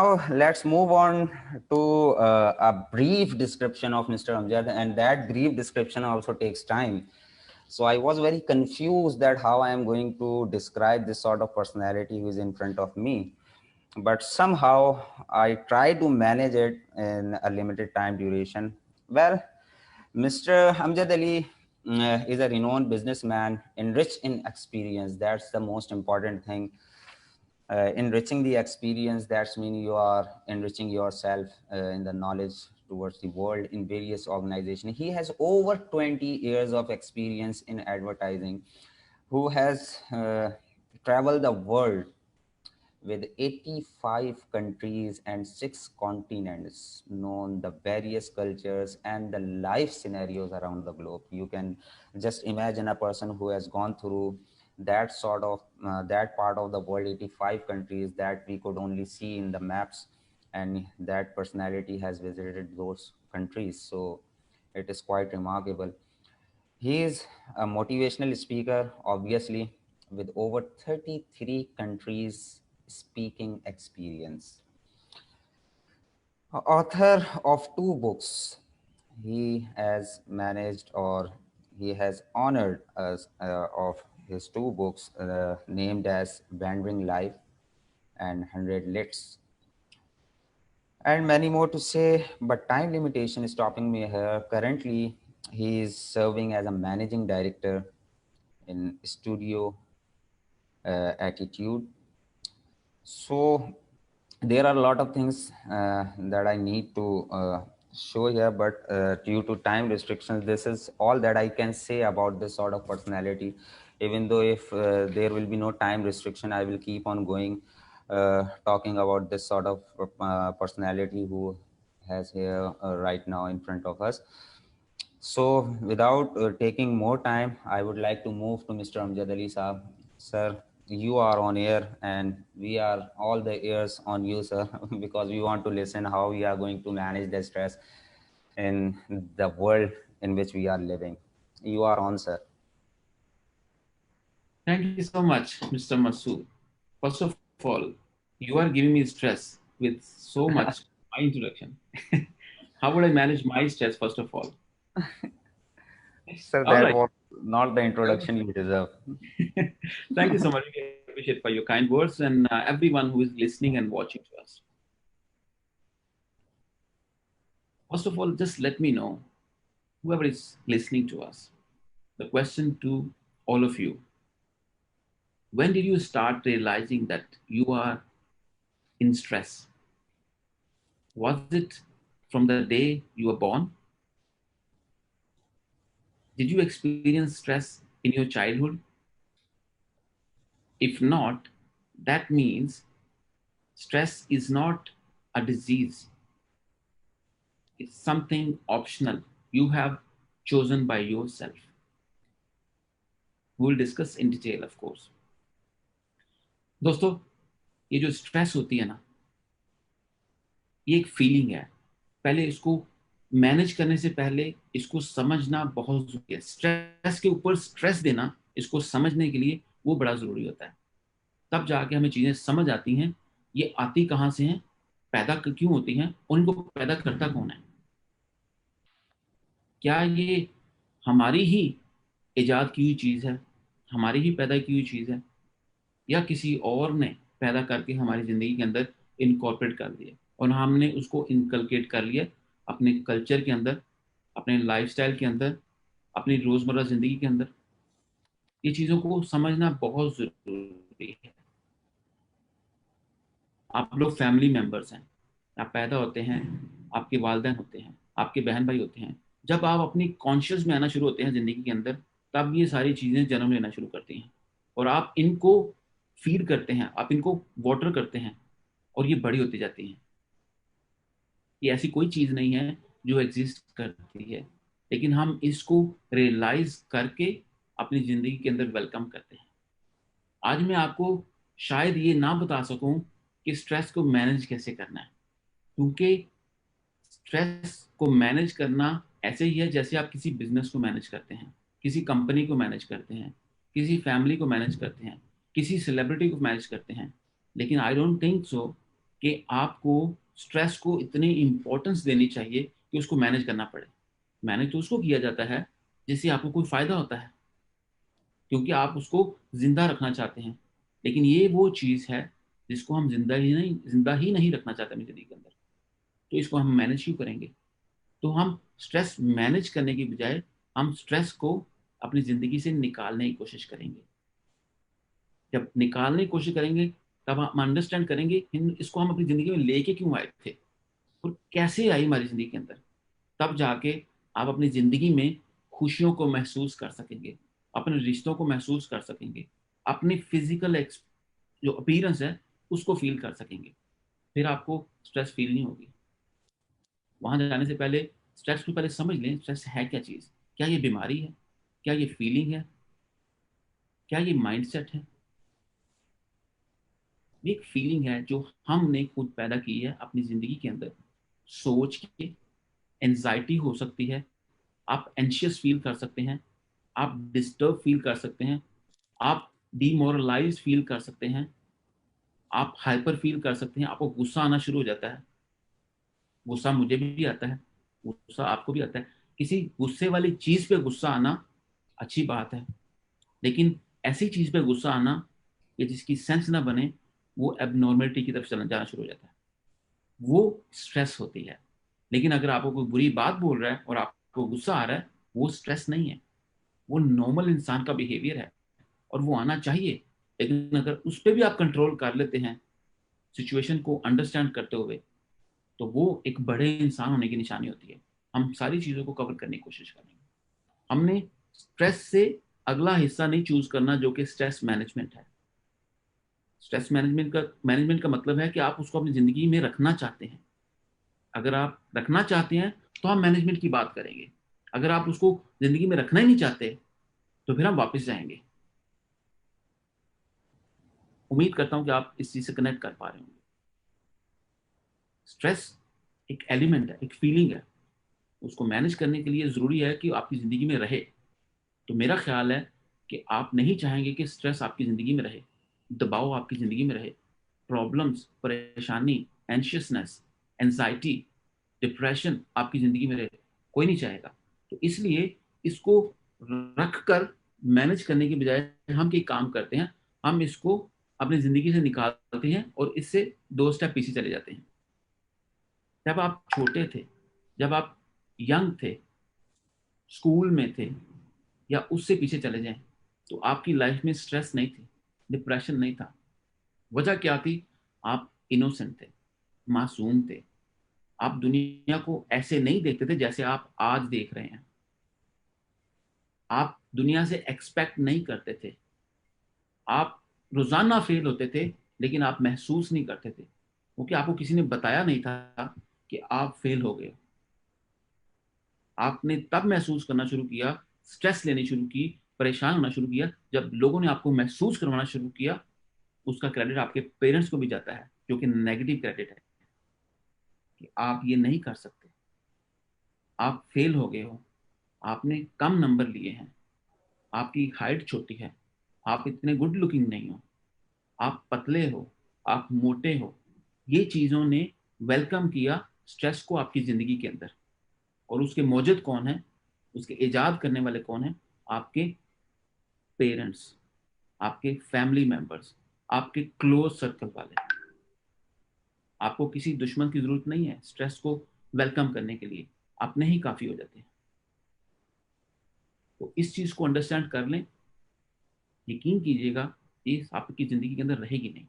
Now let's move on to a brief description of Mr. Amjad, and that brief description also takes time. So I was very confused that how I am going to describe this sort of personality who is in front of me. But somehow I try to manage it in a limited time duration. Well, Mr. Amjad Ali is a renowned businessman, enriched in experience. That's the most important thing. Enriching the experience, that's mean you are enriching yourself in the knowledge towards the world in various organizations. He has over 20 years of experience in advertising, who has traveled the world with 85 countries and 6 continents, known the various cultures and the life scenarios around the globe. You can just imagine a person who has gone through that sort of that part of the world, 85 countries that we could only see in the maps, and that personality has visited those countries. So it is quite remarkable. He is a motivational speaker, obviously, with over 33 countries speaking experience. Author of 2 books, he has managed or he has honored us of his 2 books named as Wandering Life and 100 Lits, and many more to say, but time limitation is stopping me here. Currently, he is serving as a managing director in Studio Attitude. So there are a lot of things that I need to show here, but due to time restrictions, this is all that I can say about this sort of personality. Even though if there will be no time restriction, I will keep on going, talking about this sort of personality who has here right now in front of us. So without taking more time, I would like to move to Mr. Amjad Ali Saab. Sir, you are on air and we are all the ears on you, sir, because we want to listen how we are going to manage the stress in the world in which we are living. You are on, sir. Thank you so much, Mr. Masood. First of all, you are giving me stress with so much my introduction. How would I manage my stress, first of all? Sir, All that right. was not the introduction you deserve. Thank you so much. We appreciate for your kind words and everyone who is listening and watching to us. First of all, just let me know, whoever is listening to us, the question to all of you: when did you start realizing that you are in stress? Was it from the day you were born? Did you experience stress in your childhood? If not, that means stress is not a disease, it's something optional you have chosen by yourself. We will discuss in detail, of course. दोस्तों, ये जो stress होती है ना, ये एक feeling है. पहले इसको मैनेज करने से पहले इसको समझना बहुत जरूरी है. स्ट्रेस के ऊपर स्ट्रेस देना इसको समझने के लिए वो बड़ा जरूरी होता है. तब जाके हमें चीजें समझ आती हैं, ये आती कहाँ से हैं, पैदा क्यों होती हैं, उनको पैदा करता कौन है. क्या ये हमारी ही इजाद की हुई चीज है, हमारी ही पैदा की हुई चीज है, या किसी और ने पैदा करके हमारी जिंदगी के अंदर इनकॉर्पोरेट कर दिया और हमने उसको इनकलकेट कर लिया अपने कल्चर के अंदर, अपने लाइफस्टाइल के अंदर, अपनी रोजमर्रा जिंदगी के अंदर. ये चीजों को समझना बहुत जरूरी है. आप लोग फैमिली मेंबर्स हैं, आप पैदा होते हैं, आपके वालिदैन होते हैं, आपके बहन भाई होते हैं. जब आप अपनी कॉन्शियस में आना शुरू होते हैं जिंदगी के अंदर, तब ये सारी चीजें जन्म लेना शुरू करती हैं और आप इनको फीड करते हैं, आप इनको वाटर करते हैं और ये बड़ी होती जाती हैं. ये ऐसी कोई चीज नहीं है जो एग्जिस्ट करती है, लेकिन हम इसको रियलाइज करके अपनी जिंदगी के अंदर वेलकम करते हैं. आज मैं आपको शायद ये ना बता सकूं कि स्ट्रेस को मैनेज कैसे करना है, क्योंकि स्ट्रेस को मैनेज करना ऐसे ही है जैसे आप किसी बिजनेस को मैनेज करते हैं, किसी कंपनी को मैनेज करते हैं, किसी फैमिली को मैनेज करते हैं, किसी सेलिब्रिटी को मैनेज करते हैं. लेकिन आई डोंट थिंक सो कि आपको स्ट्रेस को इतनी इंपॉर्टेंस देनी चाहिए कि उसको मैनेज करना पड़े। मैनेज तो उसको किया जाता है जिससे आपको कोई फायदा होता है, क्योंकि आप उसको जिंदा रखना चाहते हैं। लेकिन ये वो चीज है जिसको हम जिंदा ही नहीं रखना चाहते अपनी जिंदगी के अंदर, तो इसको हम मैनेज क्यों करेंगे? तो हम स्ट्रेस मैनेज करने की बजाय हम स्ट्रेस को अपनी जिंदगी से निकालने की कोशिश करेंगे। जब निकालने की कोशिश करेंगे तब हम अंडरस्टैंड करेंगे इसको हम अपनी जिंदगी में लेके क्यों आए थे और कैसे आई हमारी जिंदगी के अंदर। तब जाके आप अपनी जिंदगी में खुशियों को महसूस कर सकेंगे, अपने रिश्तों को महसूस कर सकेंगे, अपनी फिजिकल जो अपीयरेंस है उसको फील कर सकेंगे। फिर आपको स्ट्रेस फील नहीं होगी। वहां जाने से पहले स्ट्रेस को पहले समझ लें, स्ट्रेस है क्या चीज, क्या ये बीमारी है, क्या ये फीलिंग है, क्या ये माइंडसेट है। ये एक फीलिंग है जो हमने खुद पैदा की है अपनी जिंदगी के अंदर, सोच के। एंजाइटी हो सकती है, आप एंशियस फील कर सकते हैं, आप डिस्टर्ब फील कर सकते हैं, आप डीमोरलाइज फील कर सकते हैं, आप हाइपर फील कर सकते हैं, आपको गुस्सा आना शुरू हो जाता है। गुस्सा मुझे भी आता है, गुस्सा आपको भी आता है। किसी गुस्से वाली चीज पे गुस्सा आना अच्छी बात है, लेकिन ऐसी चीज पे गुस्सा आना कि जिसकी सेंस ना बने, वो एबनॉर्मलिटी की तरफ चलना जाना शुरू हो जाता है, वो स्ट्रेस होती है। लेकिन अगर आपको कोई बुरी बात बोल रहा है और आपको गुस्सा आ रहा है, वो स्ट्रेस नहीं है, वो नॉर्मल इंसान का बिहेवियर है और वो आना चाहिए। लेकिन अगर उस पर भी आप कंट्रोल कर लेते हैं सिचुएशन को अंडरस्टैंड करते हुए, तो वो एक बड़े इंसान होने की निशानी होती है। हम सारी चीजों को कवर करने की कोशिश करेंगे। हमने स्ट्रेस से अगला हिस्सा नहीं चूज करना जो कि स्ट्रेस मैनेजमेंट है। स्ट्रेस मैनेजमेंट का मतलब है कि आप उसको अपनी जिंदगी में रखना चाहते हैं। अगर आप रखना चाहते हैं तो हम मैनेजमेंट की बात करेंगे। अगर आप उसको जिंदगी में रखना ही नहीं चाहते तो फिर हम वापस जाएंगे। उम्मीद करता हूं कि आप इस चीज से कनेक्ट कर पा रहे होंगे। स्ट्रेस एक एलिमेंट है, एक फीलिंग है। उसको मैनेज करने के लिए जरूरी है कि आपकी जिंदगी में रहे। तो मेरा ख्याल है कि आप नहीं चाहेंगे कि स्ट्रेस आपकी जिंदगी में रहे, दबाव आपकी जिंदगी में रहे, प्रॉब्लम्स, परेशानी, एंशियसनेस, एंजाइटी, डिप्रेशन आपकी जिंदगी में रहे। कोई नहीं चाहेगा। तो इसलिए इसको रख कर मैनेज करने के बजाय हम एक काम करते हैं, हम इसको अपनी जिंदगी से निकालते हैं और इससे 2 स्टेप पीछे चले जाते हैं। जब आप छोटे थे, जब आप यंग थे, स्कूल में थे, या उससे पीछे चले जाएं, तो आपकी लाइफ में स्ट्रेस नहीं थी, डिप्रेशन नहीं था। वजह क्या थी? आप इनोसेंट थे, मासूम थे। आप दुनिया को ऐसे नहीं देखते थे जैसे आप आज देख रहे हैं। आप दुनिया से एक्सपेक्ट नहीं करते थे। आप रोजाना फेल होते थे, लेकिन आप महसूस नहीं करते थे, क्योंकि आपको किसी ने बताया नहीं था कि आप फेल हो गए। आपने तब महसूस करना शुरू किया, स्ट्रेस लेनी शुरू की, परेशान होना शुरू किया, जब लोगों ने आपको महसूस करवाना शुरू किया। उसका क्रेडिट आपके पेरेंट्स को भी जाता है, जो कि नेगेटिव क्रेडिट है, कि आप ये नहीं कर सकते, आप फेल हो गए हो, आपने कम नंबर लिए हैं, आपकी हाइट छोटी है, आप इतने गुड लुकिंग नहीं हो, आप पतले हो, आप मोटे हो। ये चीजों ने वेलकम किया स्ट्रेस को आपकी जिंदगी के अंदर। और उसके मौजूद कौन है, उसके इजाद करने वाले कौन है? आपके पेरेंट्स, आपके फैमिली मेंबर्स, आपके क्लोज सर्कल वाले। आपको किसी दुश्मन की जरूरत नहीं है स्ट्रेस को वेलकम करने के लिए, अपने ही काफी हो जाते हैं। तो इस चीज को अंडरस्टैंड कर लें, यकीन कीजिएगा ये आपकी जिंदगी के अंदर रहेगी नहीं।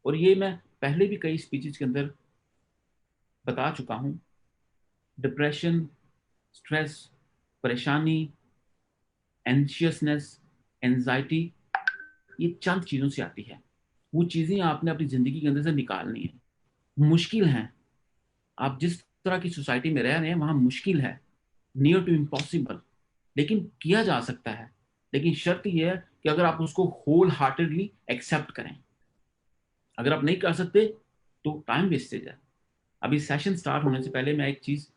और ये मैं पहले भी कई स्पीचेस के अंदर बता चुका हूं। डिप्रेशन, स्ट्रेस, परेशानी, एंशियसनेस, एंजाइटी, ये चंद चीजों से आती है। वो चीजें आपने अपनी जिंदगी के अंदर से निकालनी है। मुश्किल है, आप जिस तरह की सोसाइटी में रह रहे हैं वहां मुश्किल है, नियर टू इम्पॉसिबल, लेकिन किया जा सकता है। लेकिन शर्त यह है कि अगर आप उसको होल हार्टेडली एक्सेप्ट करें। अगर आप नहीं कर सकते तो टाइम वेस्टेज है। अभी सेशन स्टार्ट होने से पहले मैं एक चीज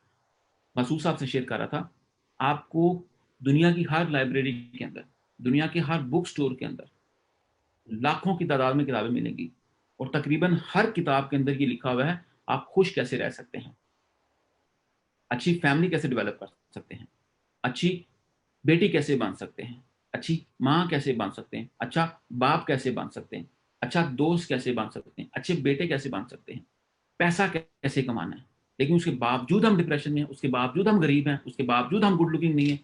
मसूद साहब से शेयर कर रहा था। आपको दुनिया की हर लाइब्रेरी के अंदर, दुनिया के हर बुक स्टोर के अंदर लाखों की तादाद में किताबें मिलेंगी। और तकरीबन हर किताब के अंदर ये लिखा हुआ है आप खुश कैसे रह सकते हैं, अच्छी फैमिली कैसे डेवलप कर सकते हैं, अच्छी बेटी कैसे बन सकते हैं, अच्छी माँ कैसे बन सकते हैं, अच्छा बाप कैसे बन सकते हैं, अच्छा दोस्त कैसे बन सकते हैं, अच्छे बेटे कैसे बन सकते हैं, पैसा कैसे कमाना है। लेकिन उसके बावजूद हम डिप्रेशन में हैं, उसके बावजूद हम गरीब हैं, उसके बावजूद हम गुड लुकिंग नहीं है।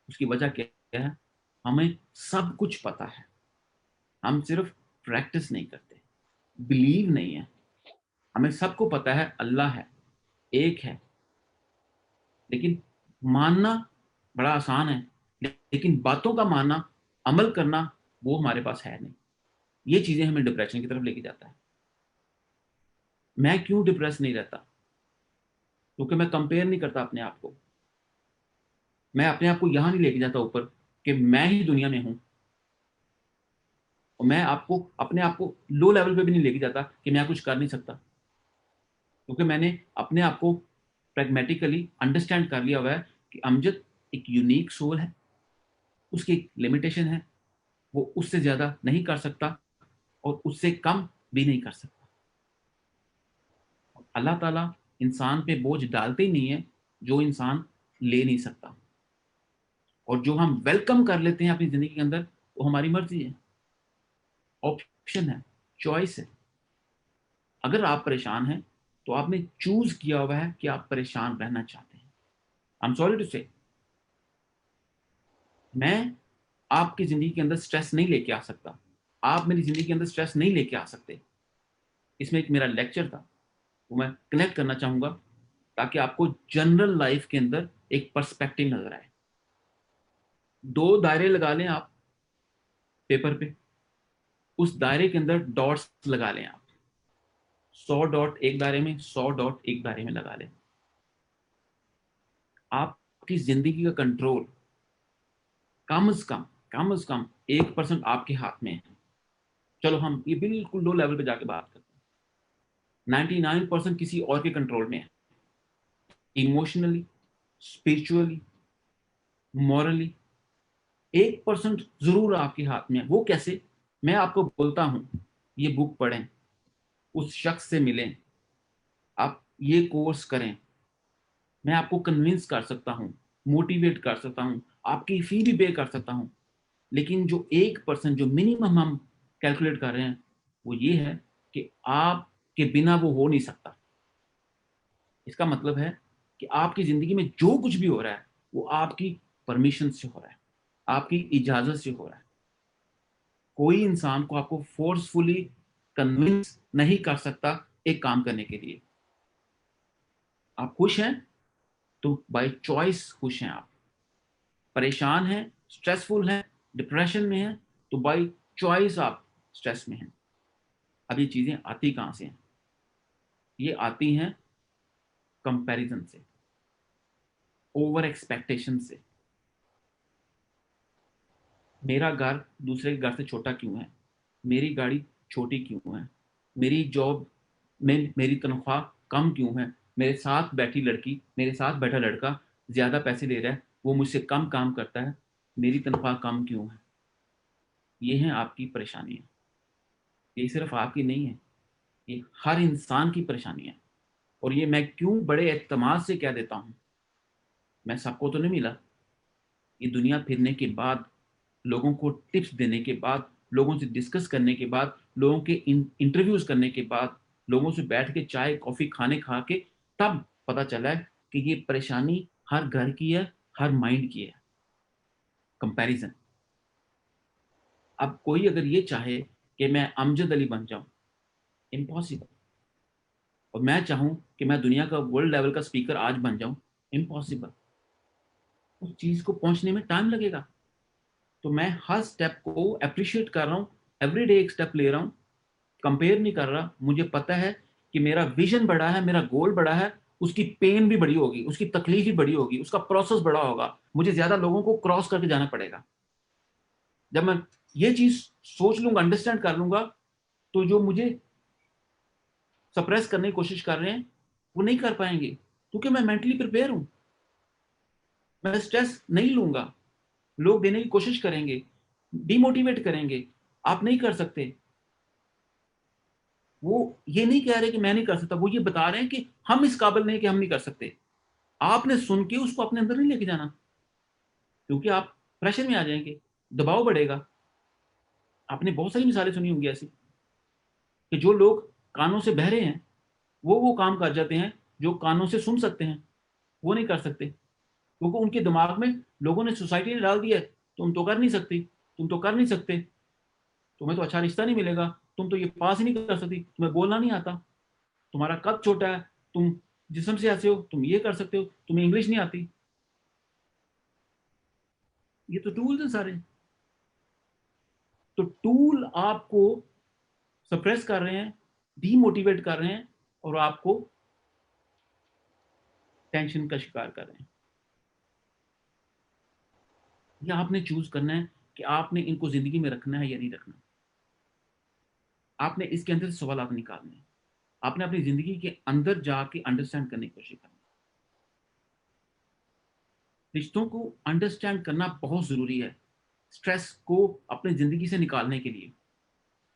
उसकी वजह क्या है? हमें सब कुछ पता है, हम सिर्फ प्रैक्टिस नहीं करते, बिलीव नहीं है। हमें सबको पता है अल्लाह है, एक है, लेकिन मानना बड़ा आसान है, लेकिन बातों का मानना, अमल करना, वो हमारे पास है नहीं। ये चीजें हमें डिप्रेशन की तरफ लेके जाता है। मैं क्यों डिप्रेस नहीं रहता? क्योंकि मैं कंपेयर नहीं करता अपने आप को। मैं अपने आप को यहां नहीं लेके जाता ऊपर कि मैं ही दुनिया में हूं, और मैं आपको अपने आप को लो लेवल पे भी नहीं लेके जाता कि मैं कुछ कर नहीं सकता, क्योंकि मैंने अपने आप को प्रैग्मेटिकली अंडरस्टैंड कर लिया हुआ है कि अमजद एक यूनिक सोल है, उसकी एक लिमिटेशन है, वो उससे ज्यादा नहीं कर सकता और उससे कम भी नहीं कर सकता। अल्लाह ताला इंसान पे बोझ डालते ही नहीं है जो इंसान ले नहीं सकता, और जो हम वेलकम कर लेते हैं अपनी जिंदगी के अंदर, वो हमारी मर्जी है, ऑप्शन है, चॉइस है। अगर आप परेशान हैं तो आपने चूज किया हुआ है कि आप परेशान रहना चाहते हैं। आई एम सॉरी टू से, मैं आपकी जिंदगी के अंदर स्ट्रेस नहीं लेके आ सकता, आप मेरी जिंदगी के अंदर स्ट्रेस नहीं लेके आ सकते। इसमें एक मेरा लेक्चर था, वो मैं कनेक्ट करना चाहूंगा ताकि आपको जनरल लाइफ के अंदर एक पर्सपेक्टिव नजर आए। दो दायरे लगा लें आप पेपर पे, उस दायरे के अंदर डॉट्स लगा लें आप, 100 डॉट एक दायरे में, 100 डॉट एक दायरे में लगा लें। आपकी जिंदगी का कंट्रोल कम से कम, कम से कम 1% आपके हाथ में है। चलो हम ये बिल्कुल लो लेवल पे जाके बात करते हैं, 99% किसी और के कंट्रोल में है। इमोशनली, स्पिरिचुअली, मॉरली 1% जरूर आपके हाथ में है। वो कैसे? मैं आपको बोलता हूं, ये बुक पढ़ें, उस शख्स से मिलें, आप ये कोर्स करें, मैं आपको कन्विंस कर सकता हूँ, मोटिवेट कर सकता हूँ, आपकी फी भी पे कर सकता हूँ। लेकिन जो 1% जो मिनिमम हम कैलकुलेट कर रहे हैं, वो ये है कि आपके बिना वो हो नहीं सकता। इसका मतलब है कि आपकी जिंदगी में जो कुछ भी हो रहा है वो आपकी परमिशन से हो रहा है, आपकी इजाजत से हो रहा है। कोई इंसान को आपको फोर्सफुली कन्विंस नहीं कर सकता एक काम करने के लिए। आप खुश हैं तो बाय चॉइस खुश हैं आप, परेशान हैं, स्ट्रेसफुल हैं, डिप्रेशन में हैं, तो बाय चॉइस आप स्ट्रेस में हैं। अब ये चीजें आती कहां से हैं? ये आती हैं कंपैरिजन से, ओवर एक्सपेक्टेशन से। मेरा घर दूसरे के घर से छोटा क्यों है, मेरी गाड़ी छोटी क्यों है, मेरी जॉब में मेरी तनख्वाह कम क्यों है, मेरे साथ बैठी लड़की, मेरे साथ बैठा लड़का ज्यादा पैसे ले रहा है, वो मुझसे कम काम करता है, मेरी तनख्वाह कम क्यों है। ये है आपकी परेशानियां। ये सिर्फ आपकी नहीं है, ये हर इंसान की परेशानी है। और ये मैं क्यों बड़े एतमाद से कह देता हूँ, मैं सबको तो नहीं मिला। ये दुनिया फिरने के बाद, लोगों को टिप्स देने के बाद, लोगों से डिस्कस करने के बाद, लोगों के इंटरव्यूज करने के बाद, लोगों से बैठ के चाय कॉफी खाने खा के, तब पता चला है कि ये परेशानी हर घर की है, हर माइंड की है, कंपैरिजन। अब कोई अगर ये चाहे कि मैं अमजद अली बन जाऊं, इम्पॉसिबल। और मैं चाहूं कि मैं दुनिया का वर्ल्ड लेवल का स्पीकर आज बन जाऊं, इम्पॉसिबल। उस चीज को पहुंचने में टाइम लगेगा। तो मैं हर स्टेप को अप्रिशिएट कर रहा हूँ, एवरीडे एक स्टेप ले रहा हूँ, कंपेयर नहीं कर रहा। मुझे पता है कि मेरा विजन बड़ा है, मेरा गोल बड़ा है, उसकी पेन भी बड़ी होगी, उसकी तकलीफ भी बड़ी होगी, उसका प्रोसेस बड़ा होगा, मुझे ज्यादा लोगों को क्रॉस करके जाना पड़ेगा। जब मैं ये चीज सोच लूंगा, अंडरस्टैंड कर लूंगा, तो जो मुझे सप्रेस करने की कोशिश कर रहे हैं वो नहीं कर पाएंगे, क्योंकि मैं मेंटली प्रिपेयर हूं। मैं स्ट्रेस नहीं लूंगा। लोग देने की कोशिश करेंगे, डिमोटिवेट करेंगे, आप नहीं कर सकते। वो ये नहीं कह रहे कि मैं नहीं कर सकता, वो ये बता रहे हैं कि हम इस काबिल नहीं कि हम नहीं कर सकते। आपने सुन के उसको अपने अंदर नहीं लेके जाना, क्योंकि आप प्रेशर में आ जाएंगे, दबाव बढ़ेगा। आपने बहुत सारी मिसालें सुनी होंगी ऐसी कि जो लोग कानों से बहरे हैं वो काम कर जाते हैं जो कानों से सुन सकते हैं वो नहीं कर सकते, क्योंकि उनके दिमाग में लोगों ने, सोसाइटी ने डाल दिया है तुम तो कर नहीं सकती, तुम तो कर नहीं सकते, तुम्हें तो अच्छा रिश्ता नहीं मिलेगा, तुम तो ये पास ही नहीं कर सकती, तुम्हें बोलना नहीं आता, तुम्हारा कद छोटा है, तुम जिस्म से ऐसे हो, तुम ये कर सकते हो, तुम्हें इंग्लिश नहीं आती। ये तो टूल्स हैं सारे। तो टूल आपको सप्रेस कर रहे हैं, डीमोटिवेट कर रहे हैं और आपको टेंशन का शिकार कर रहे हैं। ये आपने चूज करना है कि आपने इनको जिंदगी में रखना है या नहीं रखना। आपने इसके अंदर से सवाल निकालने हैं। आपने अपनी जिंदगी के अंदर जाके अंडरस्टैंड करने की कोशिश करनी है। रिश्तों को अंडरस्टैंड करना बहुत जरूरी है स्ट्रेस को अपनी जिंदगी से निकालने के लिए।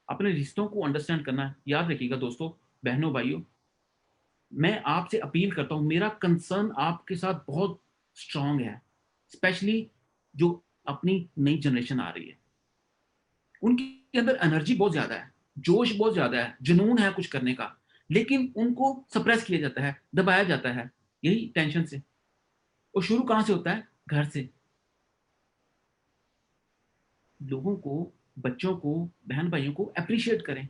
अपने रिश्तों को अंडरस्टैंड करना है। याद रखिएगा दोस्तों, बहनों, भाइयों, मैं आपसे अपील करता हूं, मेरा कंसर्न आपके साथ बहुत स्ट्रांग है, स्पेशली जो अपनी नई जनरेशन आ रही है। उनके अंदर एनर्जी बहुत ज्यादा है, जोश बहुत ज्यादा है, जुनून है कुछ करने का, लेकिन उनको सप्रेस किया जाता है, दबाया जाता है, यही टेंशन से। और शुरू कहां से होता है? घर से। लोगों को, बच्चों को, बहन भाइयों को अप्रिशिएट करें।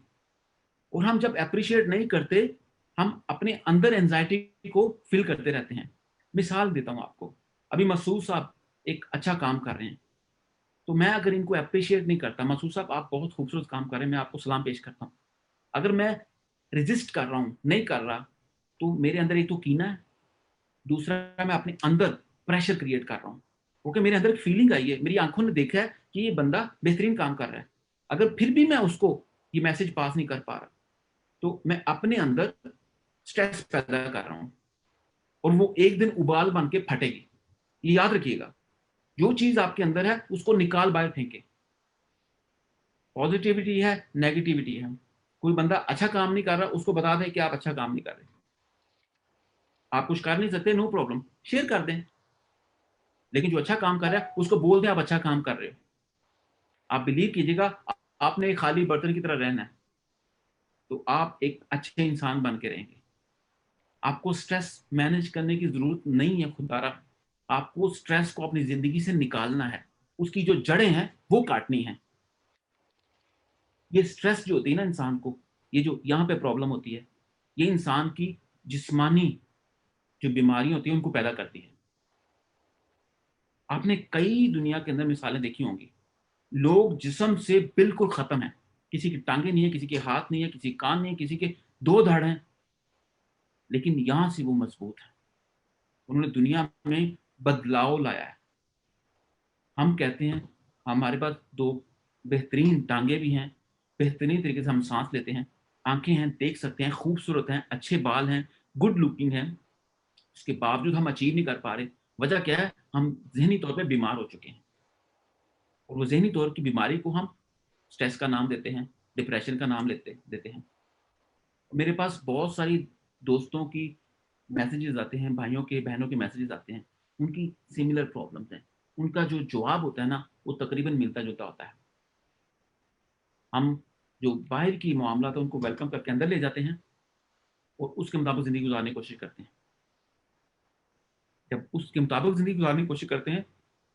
और हम जब अप्रिशिएट नहीं करते, हम अपने अंदर एंजाइटी को फिल करते रहते हैं। मिसाल देता हूं आपको, अभी मसूद साहब एक अच्छा काम कर रहे हैं, तो मैं अगर इनको अप्रिशिएट नहीं करता, मसूद साहब आप बहुत खूबसूरत काम कर रहे हैं, मैं आपको सलाम पेश करता हूं, अगर मैं रेजिस्ट कर रहा हूं, नहीं कर रहा, तो मेरे अंदर एक तो कीना है, दूसरा मैं अपने अंदर प्रेशर क्रिएट कर रहा हूं, क्योंकि मेरे अंदर एक फीलिंग आई है, मेरी आंखों ने देखा है कि ये बंदा बेहतरीन काम कर रहा है। अगर फिर भी मैं उसको ये मैसेज पास नहीं कर पा रहा, तो मैं अपने अंदर स्ट्रेस पैदा कर रहा हूं, और वो एक दिन उबाल बन के फटेगी। ये याद रखिएगा, जो चीज आपके अंदर है उसको निकाल बाहर फेंके। पॉजिटिविटी है, नेगेटिविटी है। कोई बंदा अच्छा काम नहीं कर रहा, उसको बता दें कि आप अच्छा काम नहीं कर रहे, आप कुछ कर नहीं सकते, नो प्रॉब्लम, शेयर कर दें। लेकिन जो अच्छा काम कर रहा है उसको बोल दें आप अच्छा काम कर रहे हो। आप बिलीव कीजिएगा, आपने एक खाली बर्तन की तरह रहना है, तो आप एक अच्छे इंसान बन के रहेंगे। आपको स्ट्रेस मैनेज करने की जरूरत नहीं है, खुदारा। आपको स्ट्रेस को अपनी जिंदगी से निकालना है, उसकी जो जड़ें हैं वो काटनी है। ये स्ट्रेस जो होती है ना इंसान को, ये जो यहाँ पे प्रॉब्लम होती है, ये इंसान की जिस्मानी जो बीमारियां होती है उनको पैदा करती है। आपने कई दुनिया के अंदर मिसालें देखी होंगी, लोग जिस्म से बिल्कुल खत्म है, किसी की टांगे नहीं है, किसी के हाथ नहीं है, किसी के कान नहीं है, किसी के दो धड़ हैं, लेकिन यहां से वो मजबूत है। उन्होंने दुनिया में बदलाव लाया है। हम कहते हैं हमारे पास दो बेहतरीन टांगे भी हैं, बेहतरीन तरीके से हम सांस लेते हैं, आंखें हैं, देख सकते हैं, खूबसूरत हैं, अच्छे बाल हैं, गुड लुकिंग हैं, उसके बावजूद हम अचीव नहीं कर पा रहे। वजह क्या है? हम जहनी तौर पे बीमार हो चुके हैं, और वो जहनी तौर की बीमारी को हम स्ट्रेस का नाम देते हैं, डिप्रेशन का नाम लेते देते हैं। मेरे पास बहुत सारी दोस्तों की मैसेजेस आते हैं, भाइयों के, बहनों के मैसेजेस आते हैं, उनकी सिमिलर प्रॉब्लम्स हैं। उनका जो जवाब होता है ना, वो तकरीबन मिलता जुलता होता है। हम जो बाहर की मामला है उनको वेलकम करके अंदर ले जाते हैं और उसके मुताबिक ज़िंदगी गुजारने की कोशिश करते हैं। जब उसके मुताबिक ज़िंदगी गुजारने की कोशिश करते हैं,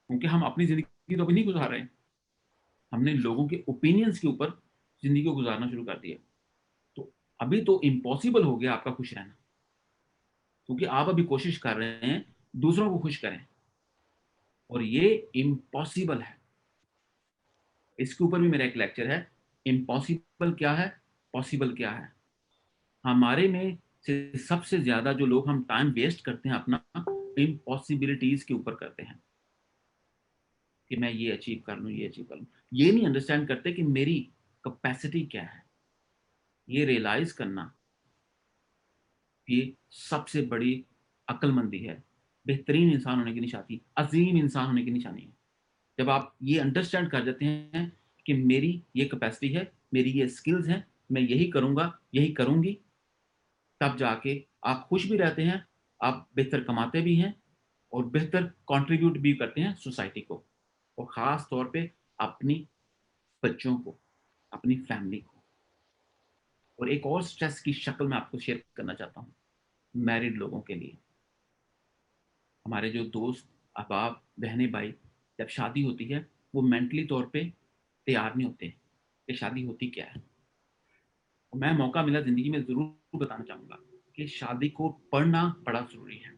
क्योंकि हम अपनी ज़िंदगी तो अभी नहीं गुजार रहे हैं, हमने लोगों के ओपिनियंस के ऊपर ज़िंदगी को गुजारना शुरू कर दिया, तो अभी तो इम्पॉसिबल हो गया आपका खुश रहना, क्योंकि आप अभी कोशिश कर रहे हैं दूसरों को खुश करें, और ये इम्पॉसिबल है। इसके ऊपर भी मेरा एक लेक्चर है, इम्पॉसिबल क्या है, पॉसिबल क्या है। हमारे में से सबसे ज्यादा जो लोग हम टाइम वेस्ट करते हैं अपना इम्पॉसिबिलिटीज के ऊपर करते हैं, कि मैं ये अचीव कर लूँ, ये अचीव कर लूँ। ये नहीं अंडरस्टैंड करते कि मेरी कैपेसिटी क्या है। ये रियलाइज करना, ये सबसे बड़ी अक्लमंदी है, बेहतरीन इंसान होने की निशानी, अजीम इंसान होने की निशानी है। जब आप ये अंडरस्टैंड कर देते हैं कि मेरी ये कैपेसिटी है, मेरी ये स्किल्स हैं, मैं यही करूंगा, यही करूंगी, तब जाके आप खुश भी रहते हैं, आप बेहतर कमाते भी हैं और बेहतर कंट्रीब्यूट भी करते हैं सोसाइटी को, और ख़ास तौर पे अपनी बच्चों को, अपनी फैमिली को। और एक और स्ट्रेस की शक्ल मैं आपको शेयर करना चाहता हूँ मैरिड लोगों के लिए। हमारे जो दोस्त, अहबाब, बहनें, भाई, जब शादी होती है वो मेंटली तौर पे तैयार नहीं होते कि शादी होती क्या है। और मैं मौका मिला ज़िंदगी में ज़रूर बताना चाहूँगा कि शादी को पढ़ना बड़ा ज़रूरी है।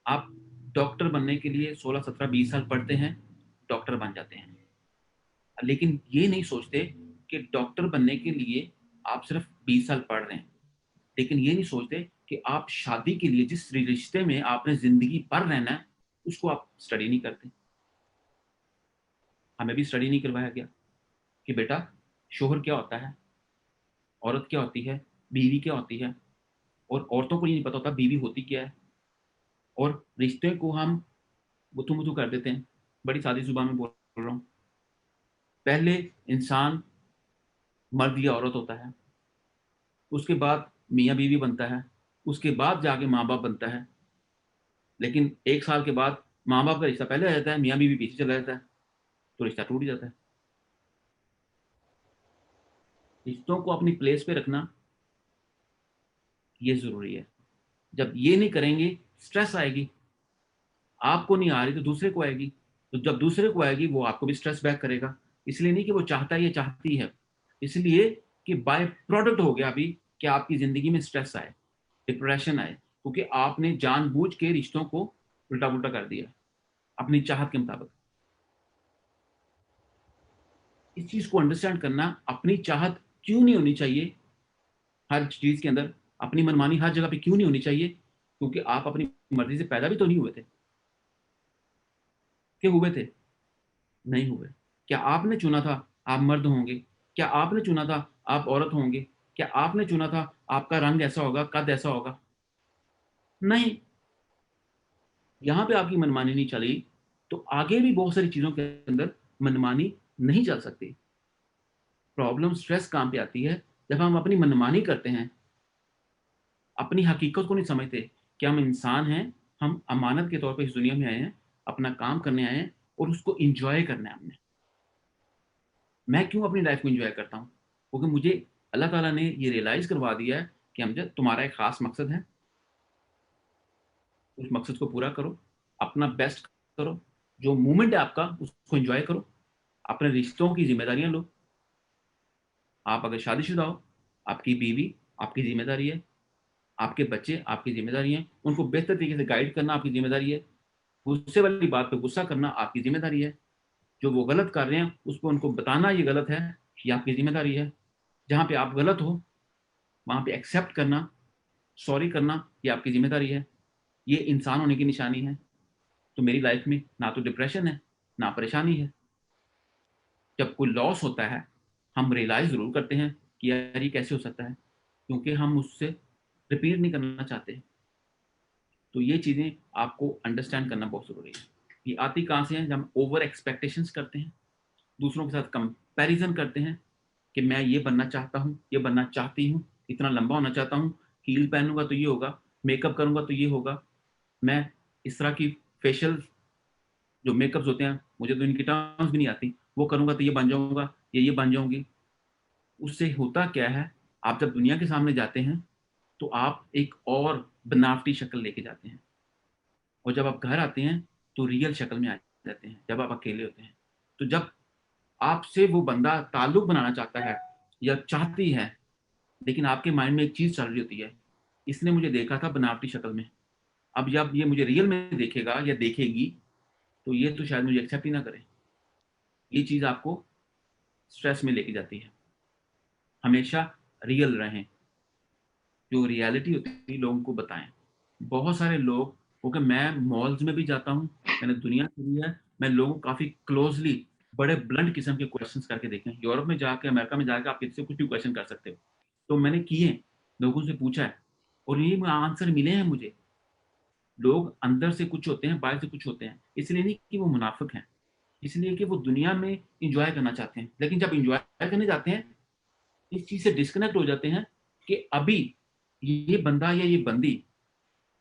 आप डॉक्टर बनने के लिए 16, 17, 20 साल पढ़ते हैं, डॉक्टर बन जाते हैं। लेकिन ये नहीं सोचते कि डॉक्टर बनने के लिए आप सिर्फ 20 साल पढ़ रहे हैं। लेकिन ये नहीं सोचते कि आप शादी के लिए जिस रिश्ते में आपने ज़िंदगी भर रहना है, उसको आप स्टडी नहीं करते। हमें भी स्टडी नहीं करवाया गया कि बेटा शोहर क्या होता है, औरत क्या होती है, बीवी क्या होती है। और औरतों को ये नहीं पता होता बीवी होती क्या है। और रिश्ते को हम गुथू-मुथू कर देते हैं। बड़ी सादी-ज़ुबान में बोल रहा हूँ। पहले इंसान मर्द या औरत होता है, उसके बाद मियाँ-बीवी बनता है, उसके बाद जाके माँ-बाप बनता है। लेकिन 1 साल के बाद माँ-बाप का रिश्ता पहले आ जाता है, मियाँ-बीवी पीछे चला जाता है, तो रिश्ता टूट जाता है। रिश्तों को अपनी प्लेस पे रखना ये ज़रूरी है। जब ये नहीं करेंगे, स्ट्रेस आएगी। आपको नहीं आ रही तो दूसरे को आएगी। तो जब दूसरे को आएगी वो आपको भी स्ट्रेस बैक करेगा। इसलिए नहीं कि वो चाहता है या चाहती है, इसलिए कि बाय प्रोडक्ट हो गया अभी कि आपकी ज़िंदगी में स्ट्रेस आए, डिप्रेशन आए, क्योंकि आपने जानबूझ के रिश्तों को उल्टा-पुल्टा कर दिया अपनी चाहत के मुताबिक। इस चीज़ को अंडरस्टैंड करना, अपनी चाहत क्यों नहीं होनी चाहिए हर चीज़ के अंदर, अपनी मनमानी हर जगह पे क्यों नहीं होनी चाहिए, क्योंकि आप अपनी मर्ज़ी से पैदा भी तो नहीं हुए थे। कि हुए थे? नहीं हुए। क्या आपने चुना था आप मर्द होंगे? क्या आपने चुना था आप औरत होंगे? क्या आपने चुना था आपका रंग ऐसा होगा, कद ऐसा होगा? नहीं। यहाँ पे आपकी मनमानी नहीं चली, तो आगे भी बहुत सारी चीज़ों के अंदर मनमानी नहीं चल सकती। प्रॉब्लम, स्ट्रेस कहाँ पे आती है? जब हम अपनी मनमानी करते हैं, अपनी हकीकत को नहीं समझते कि हम इंसान हैं, हम अमानत के तौर पे इस दुनिया में आए हैं, अपना काम करने आए हैं और उसको एन्जॉय करना है हमने। मैं क्यों अपनी लाइफ को एंजॉय करता हूँ? क्योंकि मुझे अल्लाह ताला ने ये रियलाइज़ करवा दिया है कि अमजद, तुम्हारा एक ख़ास मकसद है, उस मकसद को पूरा करो, अपना बेस्ट करो, जो मोमेंट है आपका उसको एंजॉय करो, अपने रिश्तों की ज़िम्मेदारियाँ लो। आप अगर शादीशुदा हो, आपकी बीवी आपकी ज़िम्मेदारी है, आपके बच्चे आपकी ज़िम्मेदारी है, उनको बेहतर तरीके से गाइड करना आपकी ज़िम्मेदारी है, गुस्से वाली बात पे गुस्सा करना आपकी ज़िम्मेदारी है, जो वो गलत कर रहे हैं उसको उनको बताना ये गलत है, ये आपकी ज़िम्मेदारी है। जहाँ पे आप गलत हो वहाँ पे एक्सेप्ट करना, सॉरी करना, ये आपकी ज़िम्मेदारी है। ये इंसान होने की निशानी है। तो मेरी लाइफ में ना तो डिप्रेशन है, ना परेशानी है। जब कोई लॉस होता है, हम रियलाइज़ ज़रूर करते हैं कि यार ये कैसे हो सकता है? क्योंकि हम उससे रिपीट नहीं करना चाहते। तो ये चीज़ें आपको अंडरस्टैंड करना बहुत ज़रूरी है। ये आती कहाँ से है? जब हम ओवर एक्सपेक्टेशंस करते हैं, दूसरों के साथ कंपैरिज़न करते हैं कि मैं ये बनना चाहता हूँ, ये बनना चाहती हूँ, इतना लंबा होना चाहता हूँ, हील पहनूँगा तो ये होगा, मेकअप करूँगा तो ये होगा, मैं इस तरह की फेशियल जो मेकअप्स होते हैं, मुझे तो इनकी टर्म्स भी नहीं आती, वो करूँगा तो ये बन जाऊँगा, ये बन जाऊँगी। उससे होता क्या है, आप जब दुनिया के सामने जाते हैं, तो आप एक और बनावटी शक्ल लेके जाते हैं और जब आप घर आते हैं, तो रियल शक्ल में आ जाते हैं, जब आप अकेले होते हैं। तो जब आपसे वो बंदा ताल्लुक बनाना चाहता है या चाहती है, लेकिन आपके माइंड में एक चीज़ चल रही होती है, इसने मुझे देखा था बनावटी शक्ल में, अब जब ये मुझे रियल में देखेगा या देखेगी, तो ये तो शायद मुझे एक्सेप्ट ही ना करे। ये चीज़ आपको स्ट्रेस में लेके जाती है। हमेशा रियल रहें, जो रियलिटी होती है लोगों को बताएँ। बहुत सारे लोग, क्योंकि मैं मॉल्स में भी जाता हूँ, मैंने दुनिया घूमी है, मैं लोगों को काफ़ी क्लोज़ली बड़े ब्लंट किस्म के क्वेश्चन्स करके देखे हैं। यूरोप में जाके, अमेरिका में जाके आप किसी से कुछ भी क्वेश्चन कर सकते हो। तो मैंने किए, लोगों से पूछा है और ये आंसर मिले हैं मुझे। लोग अंदर से कुछ होते हैं, बाहर से कुछ होते हैं। इसलिए नहीं कि वो मुनाफ़िक हैं, इसलिए कि वो दुनिया में एन्जॉय करना चाहते हैं। लेकिन जब एन्जॉय करने जाते हैं, इस चीज से डिस्कनेक्ट हो जाते हैं कि अभी ये बंदा या ये बंदी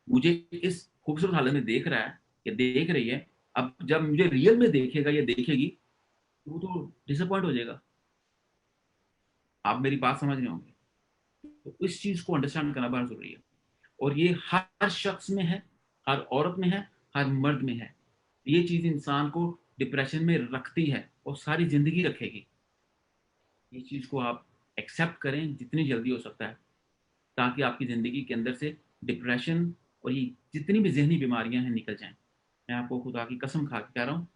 मुझे इस खूबसूरत हालत में देख रहा है या देख रही है, अब जब मुझे रियल में देखेगा या देखेगी तो वो तो डिसअपॉइंट हो जाएगा। आप मेरी बात समझ रहे होंगे। तो इस चीज को अंडरस्टैंड करना बहुत जरूरी है। और ये हर शख्स में है, हर औरत में है, हर मर्द में है। ये चीज इंसान को डिप्रेशन में रखती है और सारी जिंदगी रखेगी। ये चीज को आप एक्सेप्ट करें जितनी जल्दी हो सकता है, ताकि आपकी ज़िंदगी के अंदर से डिप्रेशन और ये जितनी भी ज़हनी बीमारियां हैं निकल जाएं। मैं आपको खुदा की कसम खा के कह रहा हूँ,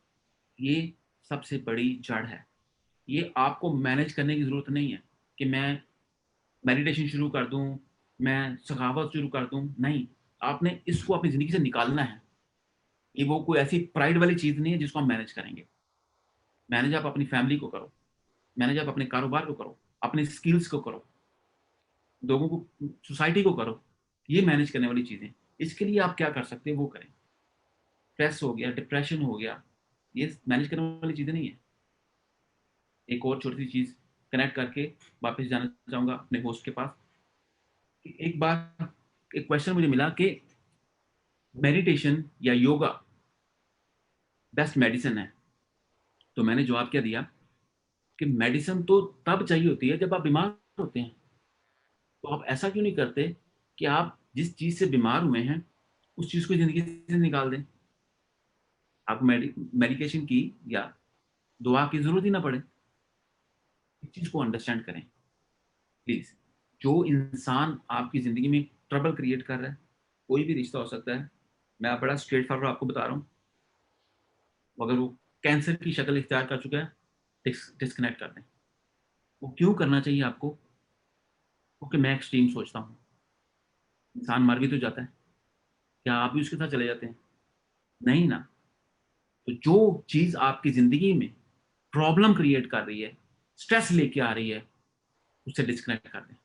ये सबसे बड़ी जड़ है। ये आपको मैनेज करने की ज़रूरत नहीं है कि मैं मेडिटेशन शुरू कर दूं, मैं सखावत शुरू कर दूं। नहीं, आपने इसको अपनी ज़िंदगी से निकालना है। ये वो कोई ऐसी प्राइड वाली चीज़ नहीं है जिसको हम मैनेज करेंगे। मैनेज आप अपनी फैमिली को करो, मैनेज आप अपने कारोबार को करो, अपने स्किल्स को करो, लोगों को, सोसाइटी को करो। ये मैनेज करने वाली चीजें। इसके लिए आप क्या कर सकते हैं वो करें। स्ट्रेस हो गया, डिप्रेशन हो गया, ये मैनेज करने वाली चीजें नहीं है। एक और छोटी सी चीज कनेक्ट करके वापस जाना चाहूंगा अपने होस्ट के पास। एक बार एक क्वेश्चन मुझे मिला कि मेडिटेशन या योगा बेस्ट मेडिसिन है। तो मैंने जवाब क्या दिया कि मेडिसिन तो तब चाहिए होती है जब आप बीमार होते हैं। तो आप ऐसा क्यों नहीं करते कि आप जिस चीज से बीमार हुए हैं उस चीज को जिंदगी से निकाल दें। आपको मेडिकेशन की या दुआ की जरूरत ही ना पड़े। इस चीज को अंडरस्टैंड करें प्लीज। जो इंसान आपकी जिंदगी में ट्रबल क्रिएट कर रहा है, कोई भी रिश्ता हो सकता है, मैं बड़ा स्ट्रेट फॉरवर्ड आपको बता रहा हूँ, अगर वो कैंसर की शक्ल इख्तियार कर चुका है, डिस्कनेक्ट कर दें। वो क्यों करना चाहिए आपको? क्योंकि मैं एक्सट्रीम सोचता हूँ। इंसान मर भी तो जाता है, क्या आप भी उसके साथ चले जाते हैं? नहीं ना। तो जो चीज आपकी जिंदगी में प्रॉब्लम क्रिएट कर रही है, स्ट्रेस लेके आ रही है, उससे डिस्कनेक्ट कर दें।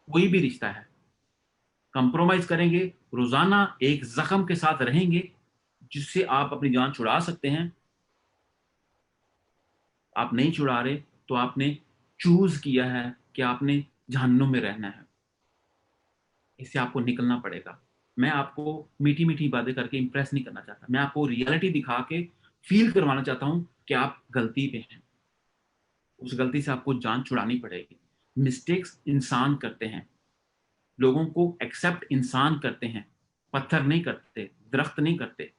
कोई भी रिश्ता है, कंप्रोमाइज करेंगे, रोजाना एक जख्म के साथ रहेंगे जिससे आप अपनी जान छुड़ा सकते हैं, आप नहीं छुड़ा रहे, तो आपने चूज किया है कि आपने जहन्नुम में रहना है। इससे आपको निकलना पड़ेगा। मैं आपको मीठी मीठी बातें करके इंप्रेस नहीं करना चाहता, मैं आपको रियलिटी दिखा के फील करवाना चाहता हूं कि आप गलती पे हैं। उस गलती से आपको जान छुड़ानी पड़ेगी। मिस्टेक्स इंसान करते हैं, लोगों को एक्सेप्ट इंसान करते हैं, पत्थर नहीं करते, दरख्त नहीं करते।